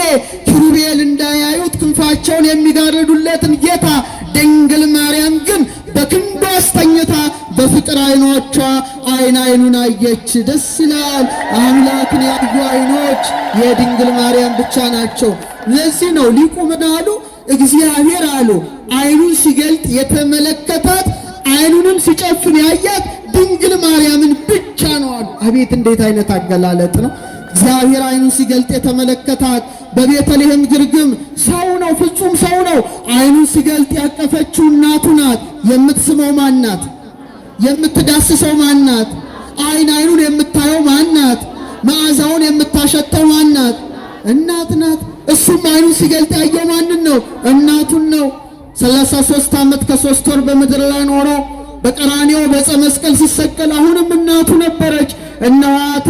S1: ኪሩቤል እንዳያዩት ክንፋቸውን የሚጋርዱለትን ጌታ ድንግል ማርያም ግን በክንዷ አስተኝታ በፍቅር ዓይኖቿ ዓይኑን አየች። ደስ ይላል። አምላክን ያዩ ዓይኖች የድንግል ማርያም ብቻ ናቸው። ለዚህ ነው ሊቁ ምን አሉ? እግዚአብሔር አሉ ዓይኑን ሲገልጥ የተመለከታት ዓይኑንም ሲጨፍን ያያት ድንግል ማርያምን ብቻ ነው አሉ። አቤት እንዴት አይነት አገላለጥ ነው! እግዚአብሔር ዓይኑን ሲገልጥ የተመለከታት በቤተልሔም ግርግም ሰው ነው፣ ፍጹም ሰው ነው። ዓይኑን ሲገልጥ ያቀፈችው እናቱ ናት። የምትስመው ማናት? የምትዳስሰው ማናት? ዓይኑን የምታየው ማናት? መዓዛውን የምታሸተው ማናት? እናት ናት። እሱም ዓይኑን ሲገልጥ ያየው ማንን ነው? እናቱን ነው። 33 ዓመት ከ3 ወር በምድር ላይ ኖሮ በቀራንዮ በዕፀ መስቀል ሲሰቀል አሁንም እናቱ ነበረች። እነኋት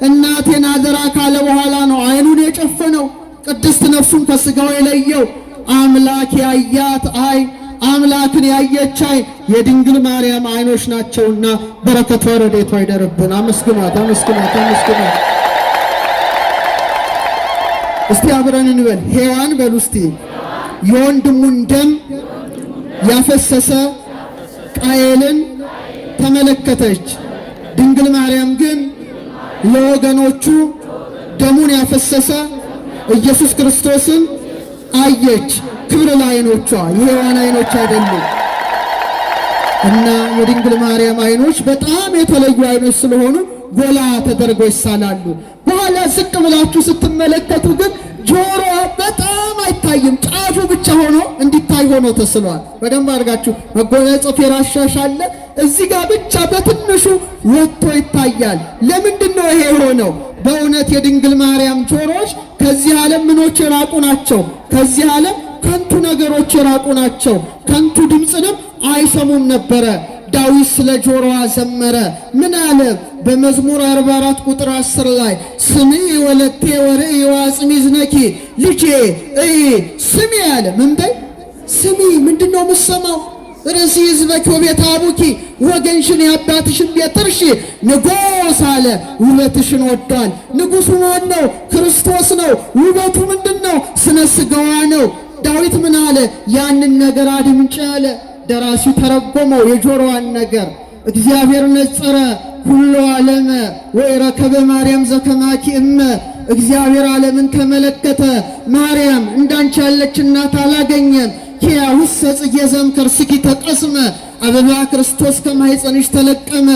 S1: እናቴን አደራ ካለ በኋላ ነው ዓይኑን የጨፈነው። ቅድስት ነፍሱን ከሥጋው የለየው። አምላክ ያያት ዓይን፣ አምላክን ያየች ዓይን የድንግል ማርያም ዓይኖች ናቸውና በረከቷ ረድኤቷ ይደርብን። አመስግኗት፣ አመስግኗት፣ አመስግኗት። እስቲ አብረን እንበል። ሔዋን በሉ እስቲ የወንድሙን ደም ያፈሰሰ ቃየልን ተመለከተች። ድንግል ማርያም ግን ለወገኖቹ ደሙን ያፈሰሰ ኢየሱስ ክርስቶስን አየች። ክብር ለዓይኖቿ፣ የሔዋን ዓይኖች አይደሉም። እና የድንግል ማርያም ዓይኖች በጣም የተለዩ ዓይኖች ስለሆኑ ጎላ ተደርገው ይሳላሉ። በኋላ ዝቅ ብላችሁ ስትመለከቱ ግን ጆሮዋ በጣም አይታይም፣ ጫፉ ብቻ ሆኖ እንዲታይ ሆኖ ተስሏል። በደንብ አድርጋችሁ መጎናጸፊያ ያሻሻለ እዚህ ጋር ብቻ በትንሹ ወጥቶ ይታያል። ለምንድን ነው ይሄ የሆነው? በእውነት የድንግል ማርያም ጆሮዎች ከዚህ ዓለም ምኖች የራቁ ናቸው። ከዚህ ዓለም ከንቱ ነገሮች የራቁ ናቸው። ከንቱ ድምፅንም አይሰሙም ነበረ። ዳዊት ስለ ጆሮዋ ዘመረ። ምን አለ? በመዝሙር 44 ቁጥር 10 ላይ ስሚ ወለቴ ወርእይ ወአጽሚ እዝነኪ፣ ልጄ እይ ስሚ አለ። ምን በይ? ስሚ። ምንድነው የምትሰማው? ርእሲ ሕዝበኪ ወቤተ አቡኪ፣ ወገንሽን የአባትሽን ቤት እርሺ። ንጉሥ አለ ውበትሽን ወዷል። ንጉሡ ማን ነው? ክርስቶስ ነው። ውበቱ ምንድን ነው? ስነ ሥጋዋ ነው። ዳዊት ምን አለ? ያንን ነገር አድምጪ አለ። ደራሲው ተረጎመው የጆሮዋን ነገር። እግዚአብሔር ነጸረ ሁሉ ዓለመ ወኢረከበ ማርያም ዘከማኪ እመ። እግዚአብሔር ዓለምን ተመለከተ፣ ማርያም እንዳንቺ ያለች እናት አላገኘም። ኪያሁሰ ጽጌ ዘእምከርስኪ ተቀስመ፣ አበባ ክርስቶስ ከማኅፀንሽ ተለቀመ።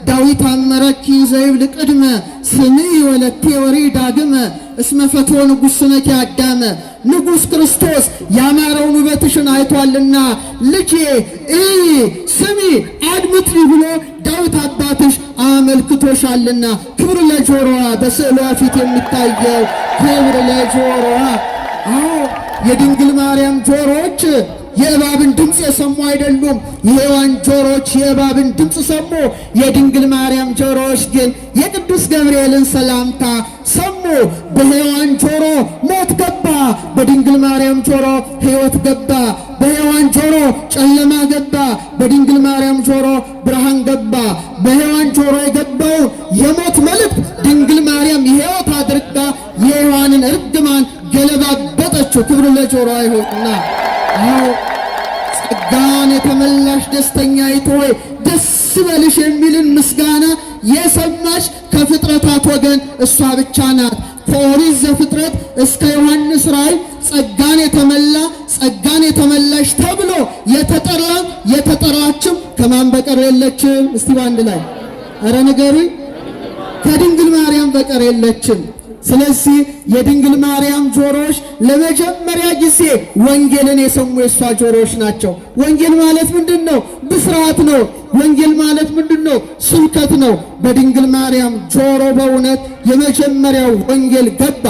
S1: ዳዊት አመረኪ ዘይብል ቅድመ ስሚ ወለቴ ወርእይ ዳግመ እስመ ፈትወ ንጉሥ ስነኪ አዳመ። ንጉሥ ክርስቶስ ያማረውን ውበትሽን አይቷልና ልጄ እይ ስሚ አድምጪ ብሎ ዳዊት አባትሽ አመልክቶሻልና። ክብር ለጆሮዋ፣ በስዕሏ ፊት የሚታየው ክብር ለጆሮዋ። አዎ የድንግል ማርያም ጆሮዎች የእባብን ድምፅ የሰሙ አይደሉም። የሔዋን ጆሮዎች የእባብን ድምፅ ሰሙ። የድንግል ማርያም ጆሮዎች ግን የቅዱስ ገብርኤልን ሰላምታ ሰሙ። በሔዋን ጆሮ ሞት ገባ፣ በድንግል ማርያም ጆሮ ሕይወት ገባ። በሔዋን ጆሮ ጨለማ ገባ፣ በድንግል ማርያም ጆሮ ብርሃን ገባ። በሔዋን ጆሮ የገባው የሞት መልእክት ድንግል ማርያም የሕይወት አድርጋ የሔዋንን እርግማን ገለባበጠችው። ክብር ለጆሮዋ ይሁንና አዎ ጸጋን የተመላሽ ደስተኛይቱ ሆይ ደስ በልሽ የሚልን ምስጋና የሰማች ከፍጥረታት ወገን እሷ ብቻ ናት። ከኦሪት ዘፍጥረት እስከ ዮሐንስ ራእይ ጸጋን የተመላ ጸጋን የተመላሽ ተብሎ የተጠራችም ከማን በቀር የለችም? እስቲ በአንድ ላይ ኧረ ንገሩኝ። ከድንግል ማርያም በቀር የለችም። ስለዚህ የድንግል ማርያም ጆሮዎች ለመጀመሪያ ጊዜ ወንጌልን የሰሙ የሷ ጆሮዎች ናቸው። ወንጌል ማለት ምንድን ነው? ብስራት ነው። ወንጌል ማለት ምንድን ነው? ስብከት ነው። በድንግል ማርያም ጆሮ በእውነት የመጀመሪያው ወንጌል ገባ።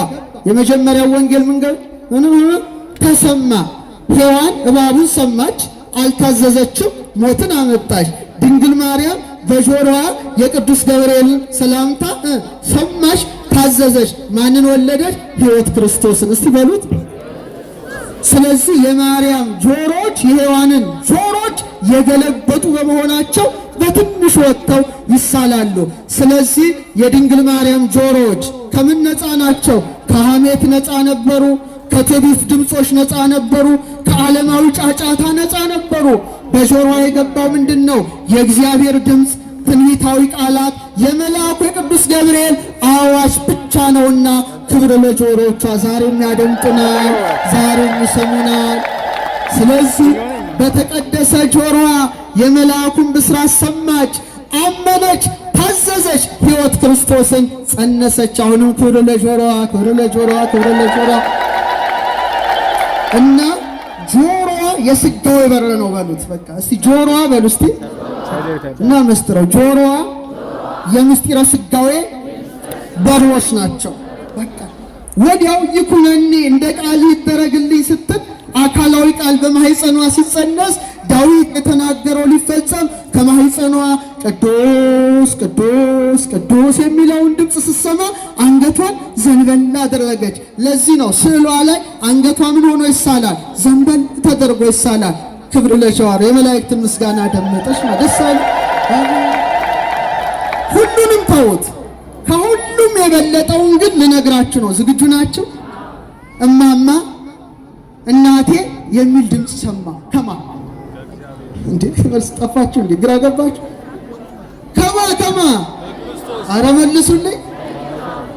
S1: የመጀመሪያው ወንጌል ምን ተሰማ? ሔዋን እባቡን ሰማች፣ አልታዘዘችም፣ ሞትን አመጣች። ድንግል ማርያም በጆሮዋ የቅዱስ ገብርኤልን ሰላምታ ሰማች፣ ታዘዘች። ማንን ወለደች? ሕይወት ክርስቶስን። እስቲ በሉት። ስለዚህ የማርያም ጆሮች የሔዋንን ጆሮች የገለበጡ በመሆናቸው በትንሽ ወጥተው ይሳላሉ። ስለዚህ የድንግል ማርያም ጆሮች ከምን ነፃ ናቸው? ከሐሜት ነፃ ነበሩ። ከትዕቢት ድምፆች ነፃ ነበሩ። ከዓለማዊ ጫጫታ ነፃ ነበሩ። በጆሮዋ የገባው ምንድን ነው? የእግዚአብሔር ድምፅ፣ ትንቢታዊ ቃላት፣ የመልአኩ የቅዱስ ገብርኤል አዋጅ ብቻ ነውና ክብር ለጆሮቿ። ዛሬም ያደምጡናል፣ ዛሬም ይሰሙናል። ስለዚህ በተቀደሰ ጆሮዋ የመልአኩን ብስራት ሰማች፣ አመነች፣ ታዘዘች፣ ሕይወት ክርስቶስን ጸነሰች። አሁንም ክብር ለጆሮዋ፣ ክብር ለጆሮዋ፣ ክብር ለጆሮዋ እና ጆሮዋ የሥጋዌ በር ነው በሉት። በቃ እስቲ ጆሮዋ በሉ እስቲ እና መስጥረው ጆሮዋ የምስጢረ ሥጋዌ በሮች ናቸው። በቃ ወዲያው ይኩነኒ እንደ ቃል ይደረግልኝ ስትል አካላዊ ቃል በማህፀኗ ሲጸነስ ዳዊት የተናገረው ሊፈጸም ከማህፀኗ ቅዱስ ቅዱስ ቅዱስ የሚለውን ድምፅ ስትሰማ አንገቷን ዘንበል አደረገች። ለዚህ ነው ስዕሏ ላይ አንገቷ ምን ሆኖ ይሳላል? ዘንበል ተደርጎ ይሳላል። ክብር ለሸዋር የመላእክትን ምስጋና ደመጠች። ደስ አለ። ሁሉንም ተውት። ከሁሉም የበለጠውን ግን ልነግራችሁ ነው። ዝግጁ ናችሁ? እማማ እናቴ የሚል ድምፅ ሰማ። ከማ እንዴ መልስ ጠፋችሁ እንዴ? ግራ ገባችሁ? ከማ አረ መልሱልኝ።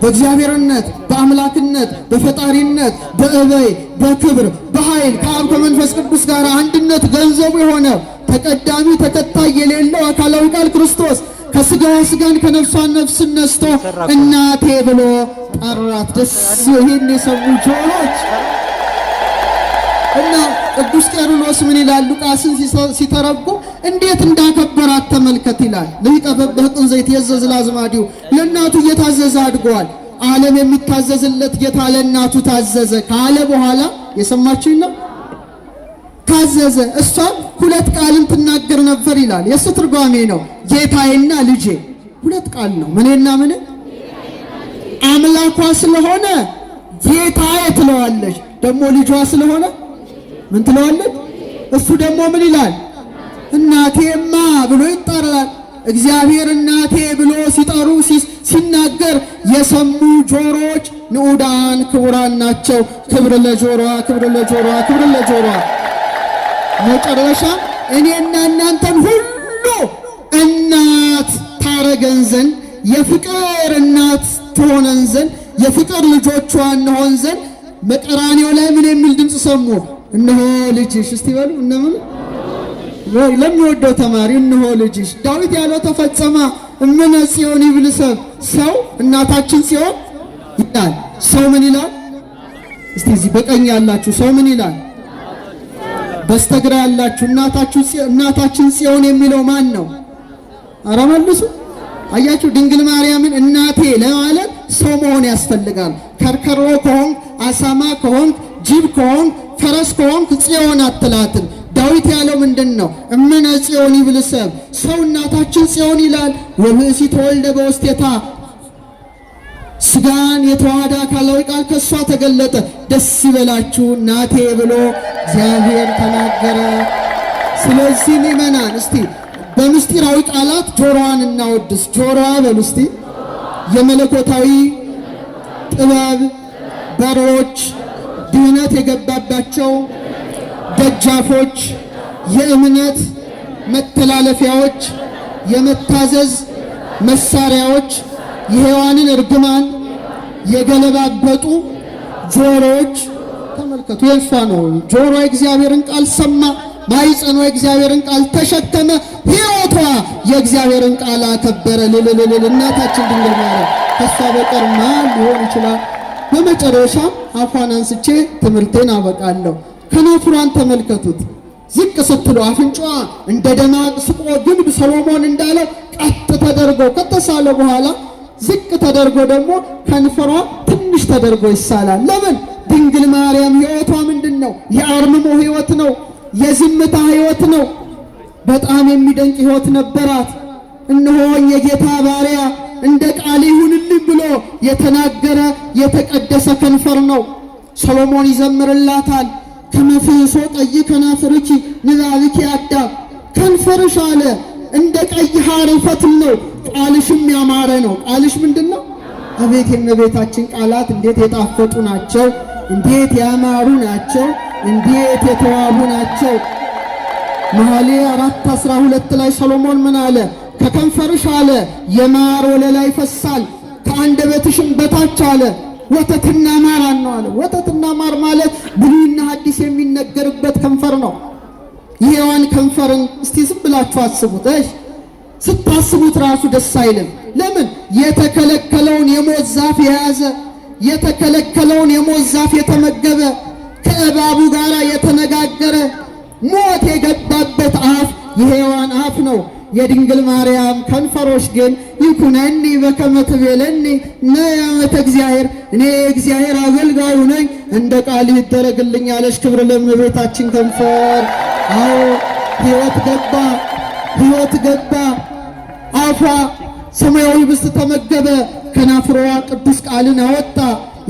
S1: በእግዚአብሔርነት፣ በአምላክነት፣ በፈጣሪነት፣ በእበይ፣ በክብር፣ በኃይል ከአብ ከመንፈስ ቅዱስ ጋር አንድነት ገንዘቡ የሆነ ተቀዳሚ ተከታይ የሌለው አካላዊ ቃል ክርስቶስ ከስጋዋ ስጋን ከነፍሷን ነፍስን ነስቶ እናቴ ብሎ ጠራት። ደስ ይህን የሰሙ ጆሮች እና ቅዱስ ቄርሎስ ምን ይላል? ሉቃስን ሲተረጉም እንዴት እንዳከበራት ተመልከት ይላል። ለይቀበበህ ዘይት የዘዝ ላዝማዲው ለእናቱ እየታዘዘ አድጓል። ዓለም የሚታዘዝለት ጌታ ለእናቱ ታዘዘ ካለ በኋላ የሰማችሁኝ ነው። ታዘዘ። እሷም ሁለት ቃልን ትናገር ነበር ይላል። የእሱ ትርጓሜ ነው። ጌታዬና ልጄ ሁለት ቃል ነው። ምንና ምን? አምላኳ ስለሆነ ጌታዬ ትለዋለች። ደግሞ ልጇ ስለሆነ ምን ትለዋለች? እሱ ደግሞ ምን ይላል? እናቴማ ብሎ ይጠራል። እግዚአብሔር እናቴ ብሎ ሲጠሩ ሲናገር የሰሙ ጆሮች ንዑዳን ክቡራን ናቸው። ክብር ለጆሮዋ፣ ክብር ለጆሮዋ፣ ክብር ለጆሮዋ። መጨረሻ እኔና እናንተን ሁሉ እናት ታረገን ዘንድ የፍቅር እናት ትሆነን ዘንድ የፍቅር ልጆቿ እንሆን ዘንድ በቀራንዮ ላይ ምን የሚል ድምፅ ሰሙ? እነሆ ልጅሽ። እስቲ በሉ እነምን ለሚወደው ተማሪ እነሆ ልጅሽ። ዳዊት ያለው ተፈጸመ። እምነ ጽዮን ይብል ሰብ ሰው እናታችን ጽዮን ይላል። ሰው ምን ይላል? እስቲ እዚህ በቀኝ ያላችሁ ሰው ምን ይላል? በስተግራ ያላችሁ እናታችን ጽዮን የሚለው ማን ነው? ኧረ መልሱ። አያችሁ፣ ድንግል ማርያምን እናቴ ለማለት ሰው መሆን ያስፈልጋል። ከርከሮ ከሆንክ፣ አሳማ ከሆንክ፣ ጅብ ከሆንክ፣ ፈረስ ከሆንክ ጽዮን አትላትም። ዳዊት ያለው ምንድን ነው? እምነ ጽዮን ይብል ሰብ ሰው እናታችን ጽዮን ይላል። ወብእሲ ተወልደ በውስቴታ ስጋን የተዋሃደ አካላዊ ቃል ከሷ ተገለጠ። ደስ ይበላችሁ እናቴ ብሎ እግዚአብሔር ተናገረ። ስለዚህ ምእመናን እስቲ በምስጢራዊ ቃላት ጆሮዋን እናወድስ። ጆሮዋ በሉ እስቲ የመለኮታዊ ጥበብ በሮች፣ ድህነት የገባባቸው ደጃፎች፣ የእምነት መተላለፊያዎች፣ የመታዘዝ መሳሪያዎች፣ የሔዋንን እርግማን የገለባበጡ ጆሮዎች ተመልከቱ፣ የእሷ ነው። ጆሮ የእግዚአብሔርን ቃል ሰማ፣ ማኅፀኗ የእግዚአብሔርን ቃል ተሸከመ፣ ሕይወቷ የእግዚአብሔርን ቃል አከበረ። እናታችን ድንግል ማርያም ከእሷ በቀር ማን ሊሆን ይችላል? በመጨረሻ አፏን አንስቼ ትምህርቴን አበቃለሁ። ከናፍሯን ተመልከቱት። ዝቅ ስትሉ አፍንጫዋ እንደ ደማስቆ ግንብ ሰሎሞን እንዳለው ቀጥ ተደርጎ ከተሳለ በኋላ ዝቅ ተደርጎ ደግሞ ከንፈሯ ትንሽ ተደርጎ ይሳላል። ለምን? ድንግል ማርያም ሕይወቷ ምንድን ነው? የአርምሞ ሕይወት ነው። የዝምታ ሕይወት ነው። በጣም የሚደንቅ ሕይወት ነበራት። እነሆኝ የጌታ ባሪያ እንደ ቃል ይሁንልኝ ብሎ የተናገረ የተቀደሰ ከንፈር ነው። ሰሎሞን ይዘምርላታል። ከመፍሶ ቀይ ከናፍርኪ ንባብኪ አዳም፣ ከንፈርሽ አለ እንደ ቀይ ሐር ፈትል ነው፣ ቃልሽም ያማረ ነው። ቃልሽ ምንድን ነው? አቤት የእመቤታችን ቃላት እንዴት የጣፈጡ ናቸው! እንዴት ያማሩ ናቸው! እንዴት የተዋቡ ናቸው! መኃልየ 4:12 ላይ ሰሎሞን ምን አለ? ከከንፈርሽ አለ የማር ወለላ ይፈሳል፣ ከአንደበትሽም በታች አለ ወተትና ማር ነው አለ። ወተትና ማር ማለት ብሉይና ሐዲስ የሚነገርበት ከንፈር ነው። የሔዋን ከንፈርን እስቲ ዝም ብላችሁ አስቡት። ስታስቡት ራሱ ደስ አይልም። ለምን? የተከለከለውን የሞት ዛፍ የያዘ የተከለከለውን የሞት ዛፍ የተመገበ ከእባቡ ጋር የተነጋገረ ሞት የገባበት አፍ የሔዋን አፍ ነው። የድንግል ማርያም ከንፈሮች ግን ይኩነኒ በከመ ትቤለኒ ነያመተ እግዚአብሔር፣ እኔ እግዚአብሔር አገልጋዩ ነኝ እንደ ቃል ይደረግልኝ አለች። ክብር ለእመቤታችን ከንፈር። አዎ ሕይወት ገባ፣ ሕይወት ገባ። አፏ ሰማያዊ ብስት ተመገበ፣ ከናፍሯ ቅዱስ ቃልን አወጣ።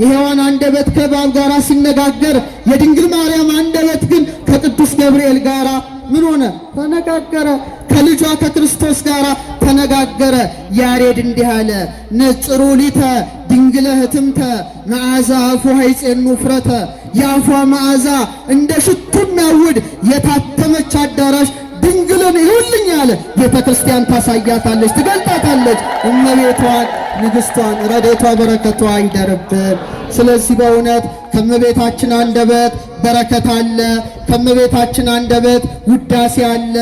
S1: የሔዋን አንደበት ከእባብ ጋር ሲነጋገር፣ የድንግል ማርያም አንደበት ግን ከቅዱስ ገብርኤል ጋር ምን ሆነ? ተነጋገረ። ከልጇ ከክርስቶስ ጋር ተነጋገረ። ያሬድ እንዲህ አለ፣ ነጽሩ ሊተ ድንግለ ህትምተ መዓዛ አፉሃ ይጼኑ ፍረተ። የአፏ መዓዛ እንደ ሽቱ የሚያውድ የታተመች አዳራሽ ድንግልን ይሁልኝ አለ። ቤተ ክርስቲያን ታሳያታለች፣ ትገልጣታለች። እመቤቷን ንግሥቷን ረድኤቷ በረከቷ ይደርብን። ስለዚህ በእውነት ከእመቤታችን አንደበት በረከት አለ። ከእመቤታችን አንደበት ውዳሴ አለ።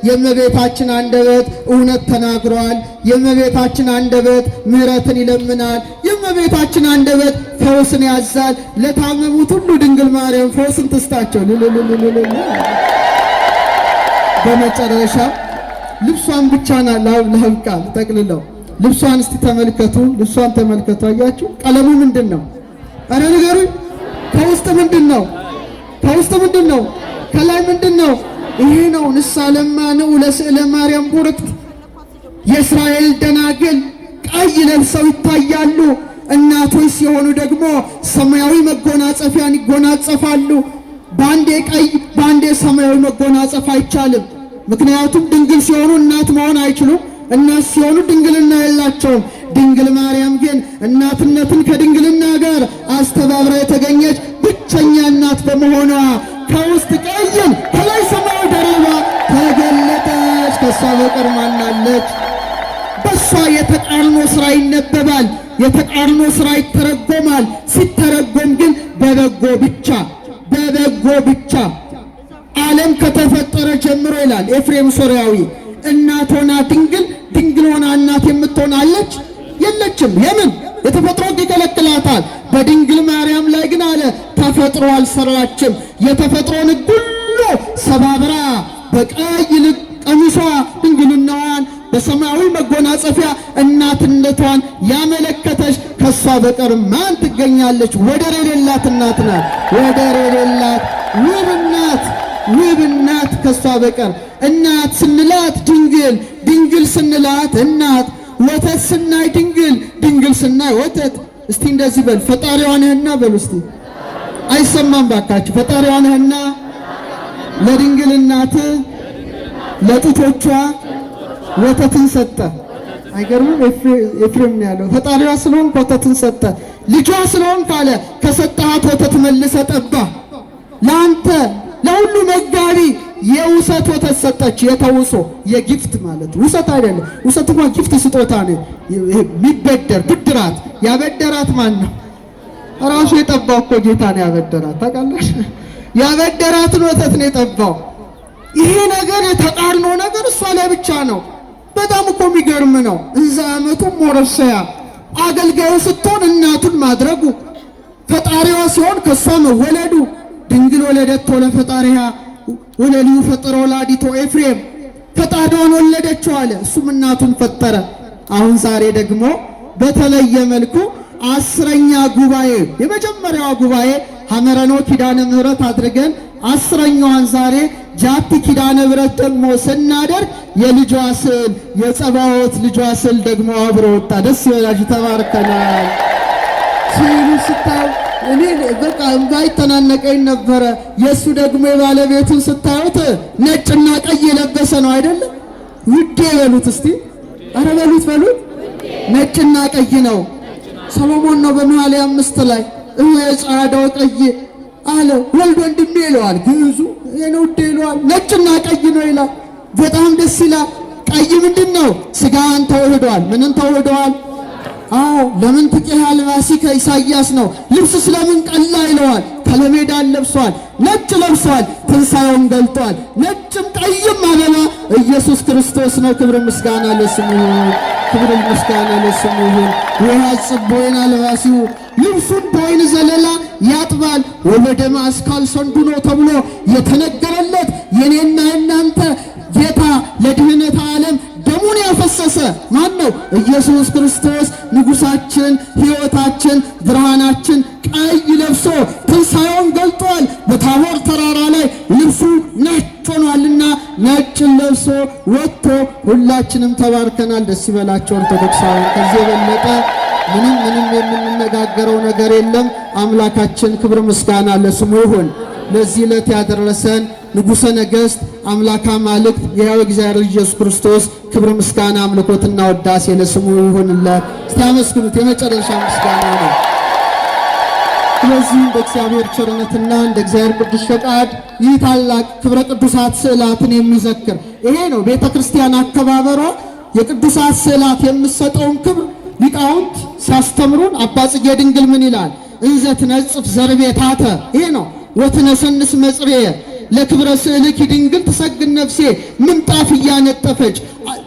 S1: የእመቤታችን አንደበት እውነት ተናግሯል። የእመቤታችን አንደበት ምሕረትን ይለምናል። የእመቤታችን አንደበት ፈውስን ያዛል። ለታመሙት ሁሉ ድንግል ማርያም ፈውስን ትስጣቸው። በመጨረሻ ልብሷን ብቻ ላብቃ ጠቅልለው ልብሷን እስቲ ተመልከቱ። ልብሷን ተመልከቱ። አያችሁ? ቀለሙ ምንድን ነው? አረ ንገሩኝ። ከውስጥ ምንድን ነው? ከውስጥ ምንድን ነው? ከላይ ምንድን ነው? ይሄ ነው። ንሳለማነው ለስዕለ ማርያም ቡርክት። የእስራኤል ደናግል ቀይ ለብሰው ይታያሉ። እናቶች ሲሆኑ ደግሞ ሰማያዊ መጎናጸፊያን ይጎናጸፋሉ። በአንዴ ቀይ በአንዴ ሰማያዊ መጎናጸፍ አይቻልም። ምክንያቱም ድንግል ሲሆኑ እናት መሆን አይችሉም። እናት ሲሆኑ ድንግልና የላቸውም። ድንግል ማርያም ግን እናትነትን ከድንግልና ጋር አስተባብራ የተገኘች ብቸኛ እናት በመሆኗ ከውስጥ ቀይን ከላይ ሰማያዊ ደርባ ተገለጠች። ከሷ በቀር ማናለች? በሷ የተቃርኖ ሥራ ይነበባል። የተቃርኖ ሥራ ይተረጎማል። ሲተረጎም ግን በበጎ ብቻ በበጎ ብቻ። ዓለም ከተፈጠረ ጀምሮ ይላል ኤፍሬም ሶርያዊ፣ እናት ሆና ድንግል ድንግል ሆና እናት የምትሆን አለች? የለችም። የምን የተፈጥሮ ሕግ ይከለክላታል። በድንግል ማርያም ላይ ግን አለ ተፈጥሮ አልሰራችም። የተፈጥሮን ሕግ ሁሉ ሰባብራ በቀይ ቀሚሷ ድንግልናዋን በሰማያዊ መጎናጸፊያ እናትነቷን ያመለከተች ከሷ በቀር ማን ትገኛለች? ወደር የሌላት እናት ናት። ወደር የሌላት ውብ እናት፣ ውብ እናት ከሷ በቀር። እናት ስንላት ድንግል፣ ድንግል ስንላት እናት፣ ወተት ስናይ ድንግል፣ ድንግል ስናይ ወተት። እስቲ እንደዚህ በል፣ ፈጣሪዋ ነህና በሉ እስቲ። አይሰማም ባካችሁ። ፈጣሪዋ ነህና ለድንግል እናት ለጡቶቿ ወተትን ሰጠ። አይገርምም? ኤፍሬም ነው ያለው። ፈጣሪዋ ስለሆንክ ወተትን ሰጠ። ልጇ ስለሆንክ አለ ከሰጠሃት ወተት መልሰ ጠባ። ለአንተ ለሁሉ መጋቢ የውሰት ወተት ሰጠች። የተውሶ የጊፍት ማለት ውሰት አይደለም። ውሰት እንኳን ጊፍት ስጦታ ነው። የሚበደር ብድራት ያበደራት ማን ነው? ራሱ የጠባው እኮ ጌታ ነው ያበደራት። ታውቃለሽ? ያበደራትን ወተት ነው የጠባው። ይሄ ነገር የተቃርኖ ነገር እሷ ላይ ብቻ ነው። በጣም እኮ የሚገርም ነው። እዛ ዓመቱ ሞረሰያ አገልጋዩ ስትሆን እናቱን ማድረጉ፣ ፈጣሪዋ ሲሆን ከሷ መወለዱ። ድንግል ወለደቶ ለፈጣሪያ ወለልዩ ፈጠረ ወላዲቶ ኤፍሬም፣ ፈጣሪዋን ወለደችው አለ። እሱም እናቱን ፈጠረ። አሁን ዛሬ ደግሞ በተለየ መልኩ 10ኛ ጉባኤ የመጀመሪያዋ ጉባኤ ሐመረኖ ኪዳነ ምሕረት አድርገን 10ኛዋን ዛሬ ጃቲ ኪዳነ ምሕረት ደግሞ ስናደርግ የልጇ ስዕል የጸባዖት ልጇ ስዕል ደግሞ አብሮ ወጣ። ደስ ይበላችሁ፣ ተባርከናል። ስዕሉ ስታዩ እኔ በቃ እንባይ ተናነቀኝ ነበረ። የሱ ደግሞ የባለቤቱን ስታዩት ነጭና ቀይ የለበሰ ነው አይደል? ውዴ በሉት እስቲ፣ አረ በሉት ነጭና ቀይ ነው። ሰሎሞን ነው በመኃልየ 5 ላይ የጻዳው ቀይ አለ ወልድ ወንድሜ ይለዋል። ግዕዙ የነው ውዴ ይለዋል። ነጭና ቀይ ነው ይላል። በጣም ደስ ይላል። ቀይ ምንድነው? ስጋን ተወህዷል። ምንን ተወህዷል? አዎ ለምን ትቄህ አልባሲከ ኢሳይያስ ነው። ልብስ ስለምን ቀላ ይለዋል። ከለሜዳን ለብሷል፣ ነጭ ለብሷል፣ ትንሣኤውን ገልጧል። ነጭም ቀይም አበባ ኢየሱስ ክርስቶስ ነው። ክብር ምስጋና ለስሙ ይሁን፣ ክብር ምስጋና ለስሙ ይሁን። ወያጽብ በወይን አልባሲሁ ልብሱን በወይን ዘለላ ያጥባል፣ ወበደም አስካል ሰንዱኖ ተብሎ የተነገረለት የኔና የናንተ ጌታ ለድህነት ዓለም ደሙን ያፈሰሰ ማን ነው? ኢየሱስ ክርስቶስ ንጉሳችን፣ ሕይወታችን፣ ብርሃናችን ቀይ ለብሶ ትንሣኤውን ገልጧል። በታቦር ተራራ ላይ ልብሱ ነጭ ሆኗልና ነጭን ለብሶ ወጥቶ ሁላችንም ተባርከናል። ደስ ይበላቸው ኦርቶዶክሳውያን። ከዚህ የበለጠ ምንም የምንነጋገረው ነገር የለም። አምላካችን ክብር ምስጋና ለስሙ ይሁን። ለዚህ ዕለት ያደረሰን ንጉሠ ነገሥት አምላከ አማልክት የሕያው እግዚአብሔር ኢየሱስ ክርስቶስ ክብር ምስጋና አምልኮትና ወዳሴ ለስሙ ይሁንለት። እስቲ አመስግኑት። የመጨረሻ ምስጋና ነው። ስለዚህ እንደ እግዚአብሔር ቸርነትና እንደ እግዚአብሔር ቅዱስ ፈቃድ ይህ ታላቅ ክብረ ቅዱሳት ስዕላትን የሚዘክር ይሄ ነው ቤተ ክርስቲያን አከባበሯ። የቅዱሳት ስዕላት የምሰጠውን ክብር ሊቃውንት ሲያስተምሩን አባ ጽጌ ድንግል ምን ይላል? እንዘ ትነጽፍ ዘርቤታተ ይሄ ነው ወትነሰንስ መጽሬየ ለክብረ ስዕልኪ ድንግል ትሰግድ ነፍሴ ምንጣፍ እያነጠፈች።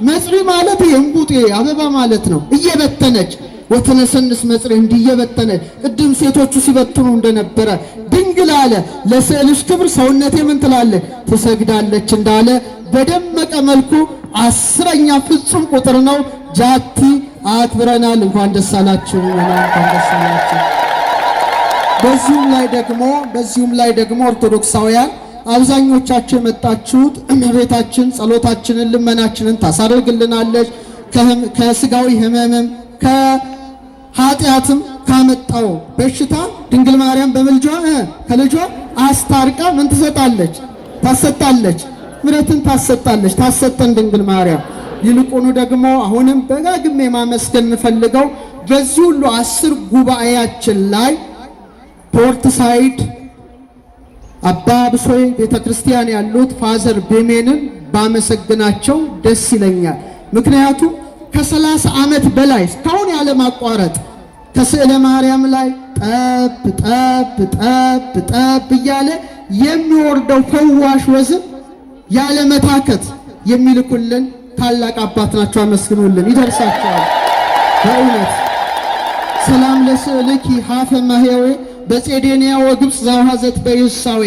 S1: መጽሪ ማለት የእንቡጤ አበባ ማለት ነው። እየበተነች ወትነሰንስ መጽሬ እንዲህ እየበተነች ቅድም ሴቶቹ ሲበትኑ እንደነበረ ድንግል አለ ለስዕልሽ ክብር ሰውነቴ ምን ትላለች? ትሰግዳለች እንዳለ በደመቀ መልኩ 10ኛ ፍጹም ቁጥር ነው። ጃቲ አክብረናል። እንኳን ደስ አላችሁ፣ እንኳን ደስ አላችሁ። በዚሁም ላይ ደግሞ ኦርቶዶክሳውያን አብዛኞቻችሁ የመጣችሁት እመቤታችን ጸሎታችንን ልመናችንን ታሳርግልናለች። ከስጋዊ ሕመምም ከኃጢአትም ካመጣው በሽታ ድንግል ማርያም በምልጇ ከልጇ አስታርቃ ምን ትሰጣለች? ታሰጣለች። ምሕረትን ታሰጣለች። ታሰጠን ድንግል ማርያም። ይልቁኑ ደግሞ አሁንም በጋግሜ ማመስገን እንፈልገው በዚህ ሁሉ 10 ጉባኤያችን ላይ ፖርት ሳይድ አባ ብሶይ ቤተክርስቲያን ያሉት ፋዘር ቤሜንን ባመሰግናቸው ደስ ይለኛል። ምክንያቱም ከ30 ዓመት በላይ እስካሁን ያለ ማቋረጥ ከስዕለ ማርያም ላይ ጠብ እያለ የሚወርደው ፈዋሽ ወዝን ያለ መታከት የሚልኩልን ታላቅ አባት ናቸው። አመስግኑልን፣ ይደርሳቸዋል በእውነት። ሰላም ለስዕልኪ ሀፈ ማህያዌ በጼዴንያ ወግብፅ ዘውሃዘት በይሳዌ።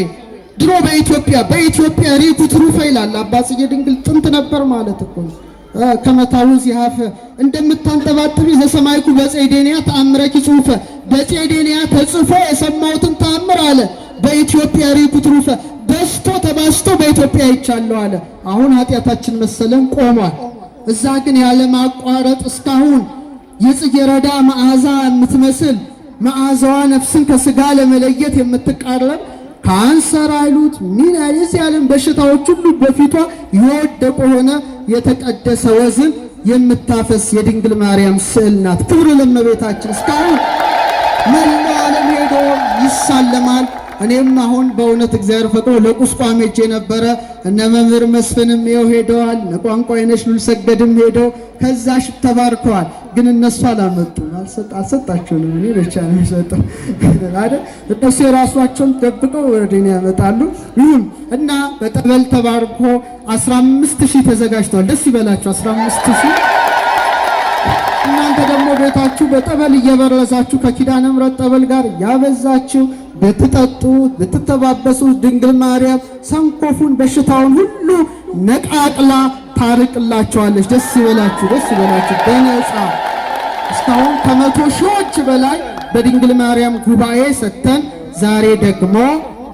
S1: ድሮ በኢትዮጵያ ሪኩ ትሩፈ ይላል አባ ጽጌ ድንግል። ጥንት ነበር ማለት እኮ ነው። ከመታውዝ ያፈ እንደምታንጠባጥቢ ዘሰማይኩ በጼዴንያ ተአምረኪ ጽሁፈ። በጼዴንያ ተጽፎ የሰማሁትን ተአምር አለ በኢትዮጵያ ሪኩ ትሩፈ። በስቶ ተባስቶ በኢትዮጵያ ይቻለው አለ። አሁን ኃጢአታችን መሰለን ቆሟል። እዛ ግን ያለ ማቋረጥ እስካሁን የጽጌረዳ መዓዛ የምትመስል መዓዛዋ ነፍስን ከስጋ ለመለየት የምትቃረብ ካንሰር አይሉት ምን አይነት ያለም በሽታዎች ሁሉ በፊቷ የወደቀ ሆነ የተቀደሰ ወዝን የምታፈስ የድንግል ማርያም ስዕል ናት። ክብር ለእመቤታችን። እስካሁን መላው ዓለም ሄዶ ይሳለማል። እኔም አሁን በእውነት እግዚአብሔር ፈቅዶ ለቁስቋም ሄጄ ነበረ። እነ መምህር መስፍንም ይኸው ሄደዋል። እነ ቋንቋ አይነሽ ሉል ሰገድም ሄደው ከዛሽ ተባርከዋል። ግን እነሱ አላመጡም። አልሰጣችሁንም። እኔ ብቻ ነው የሰጠው አይደል? እነሱ የራሷቸውን ደብቀው ወደ እኔ ያመጣሉ። ይሁን እና በጠበል ተባርኮ 15000 ተዘጋጅቷል። ደስ ይበላችሁ 15000። እናንተ ደግሞ ቤታችሁ በጠበል እየበረዛችሁ ከኪዳነ ምሕረት ጠበል ጋር ያበዛችሁ ብትጠጡ ብትተባበሱ ድንግል ማርያም ሰንኮፉን በሽታውን ሁሉ ነቃቅላ ታርቅላችኋለች። ደስ ይበላችሁ፣ ደስ ይበላችሁ። በነፃ እስካሁን ከ100 ሺዎች በላይ በድንግል ማርያም ጉባኤ ሰጥተን ዛሬ ደግሞ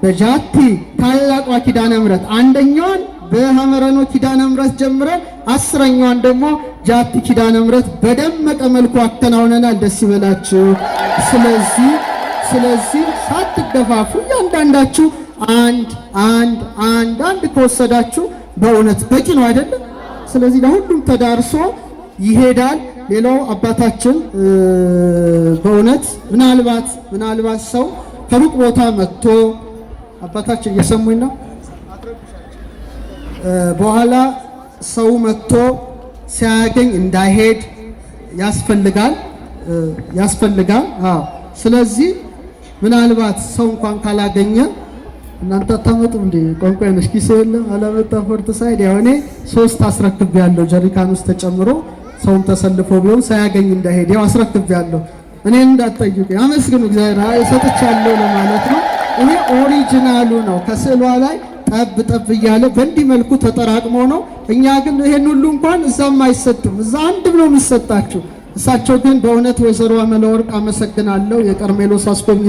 S1: በጃቲ ታላቋ ኪዳነ ምሕረት አንደኛውን በሐመረኖ ኪዳነ ምሕረት ጀምረን 10ኛዋን ደግሞ ጃቲ ኪዳነ ምሕረት በደመቀ መልኩ አከናውነናል። ደስ ይበላችሁ። ስለዚህ ሳትገፋፉ እያንዳንዳችሁ አንድ ከወሰዳችሁ በእውነት በቂ ነው አይደለም? ስለዚህ ለሁሉም ተዳርሶ ይሄዳል። ሌላው አባታችን በእውነት ምናልባት ሰው ከሩቅ ቦታ መጥቶ አባታችን እየሰሙኝ ነው። በኋላ ሰው መጥቶ ሲያገኝ እንዳይሄድ ያስፈልጋል። ስለዚህ ምናልባት ሰው እንኳን ካላገኘ እናንተ ታመጡ እንዴ ቆንቆይ ነሽ ኪስ የለም አላመጣ ፎርት ሳይድ ያኔ 3 አስረክብ ያለው ጀሪካን ውስጥ ተጨምሮ ሰውም ተሰልፎ ቢሆን ሳያገኝ እንዳይሄድ ያው አስረክብ ያለው እኔ እንዳትጠይቁ አመስግኑ እግዚአብሔር ሰጥቻለሁ ለማለት ነው። ይሄ ኦሪጂናሉ ነው። ከስዕሏ ላይ ጠብ እያለ በእንዲህ መልኩ ተጠራቅሞ ነው። እኛ ግን ይሄን ሁሉ እንኳን እዛም አይሰጥም፣ እዛ አንድም ነው የሚሰጣችሁ። እሳቸው ግን በእውነት ወይዘሮ አመለወርቅ አመሰግናለሁ። የቀርሜሎስ አስጎብኝ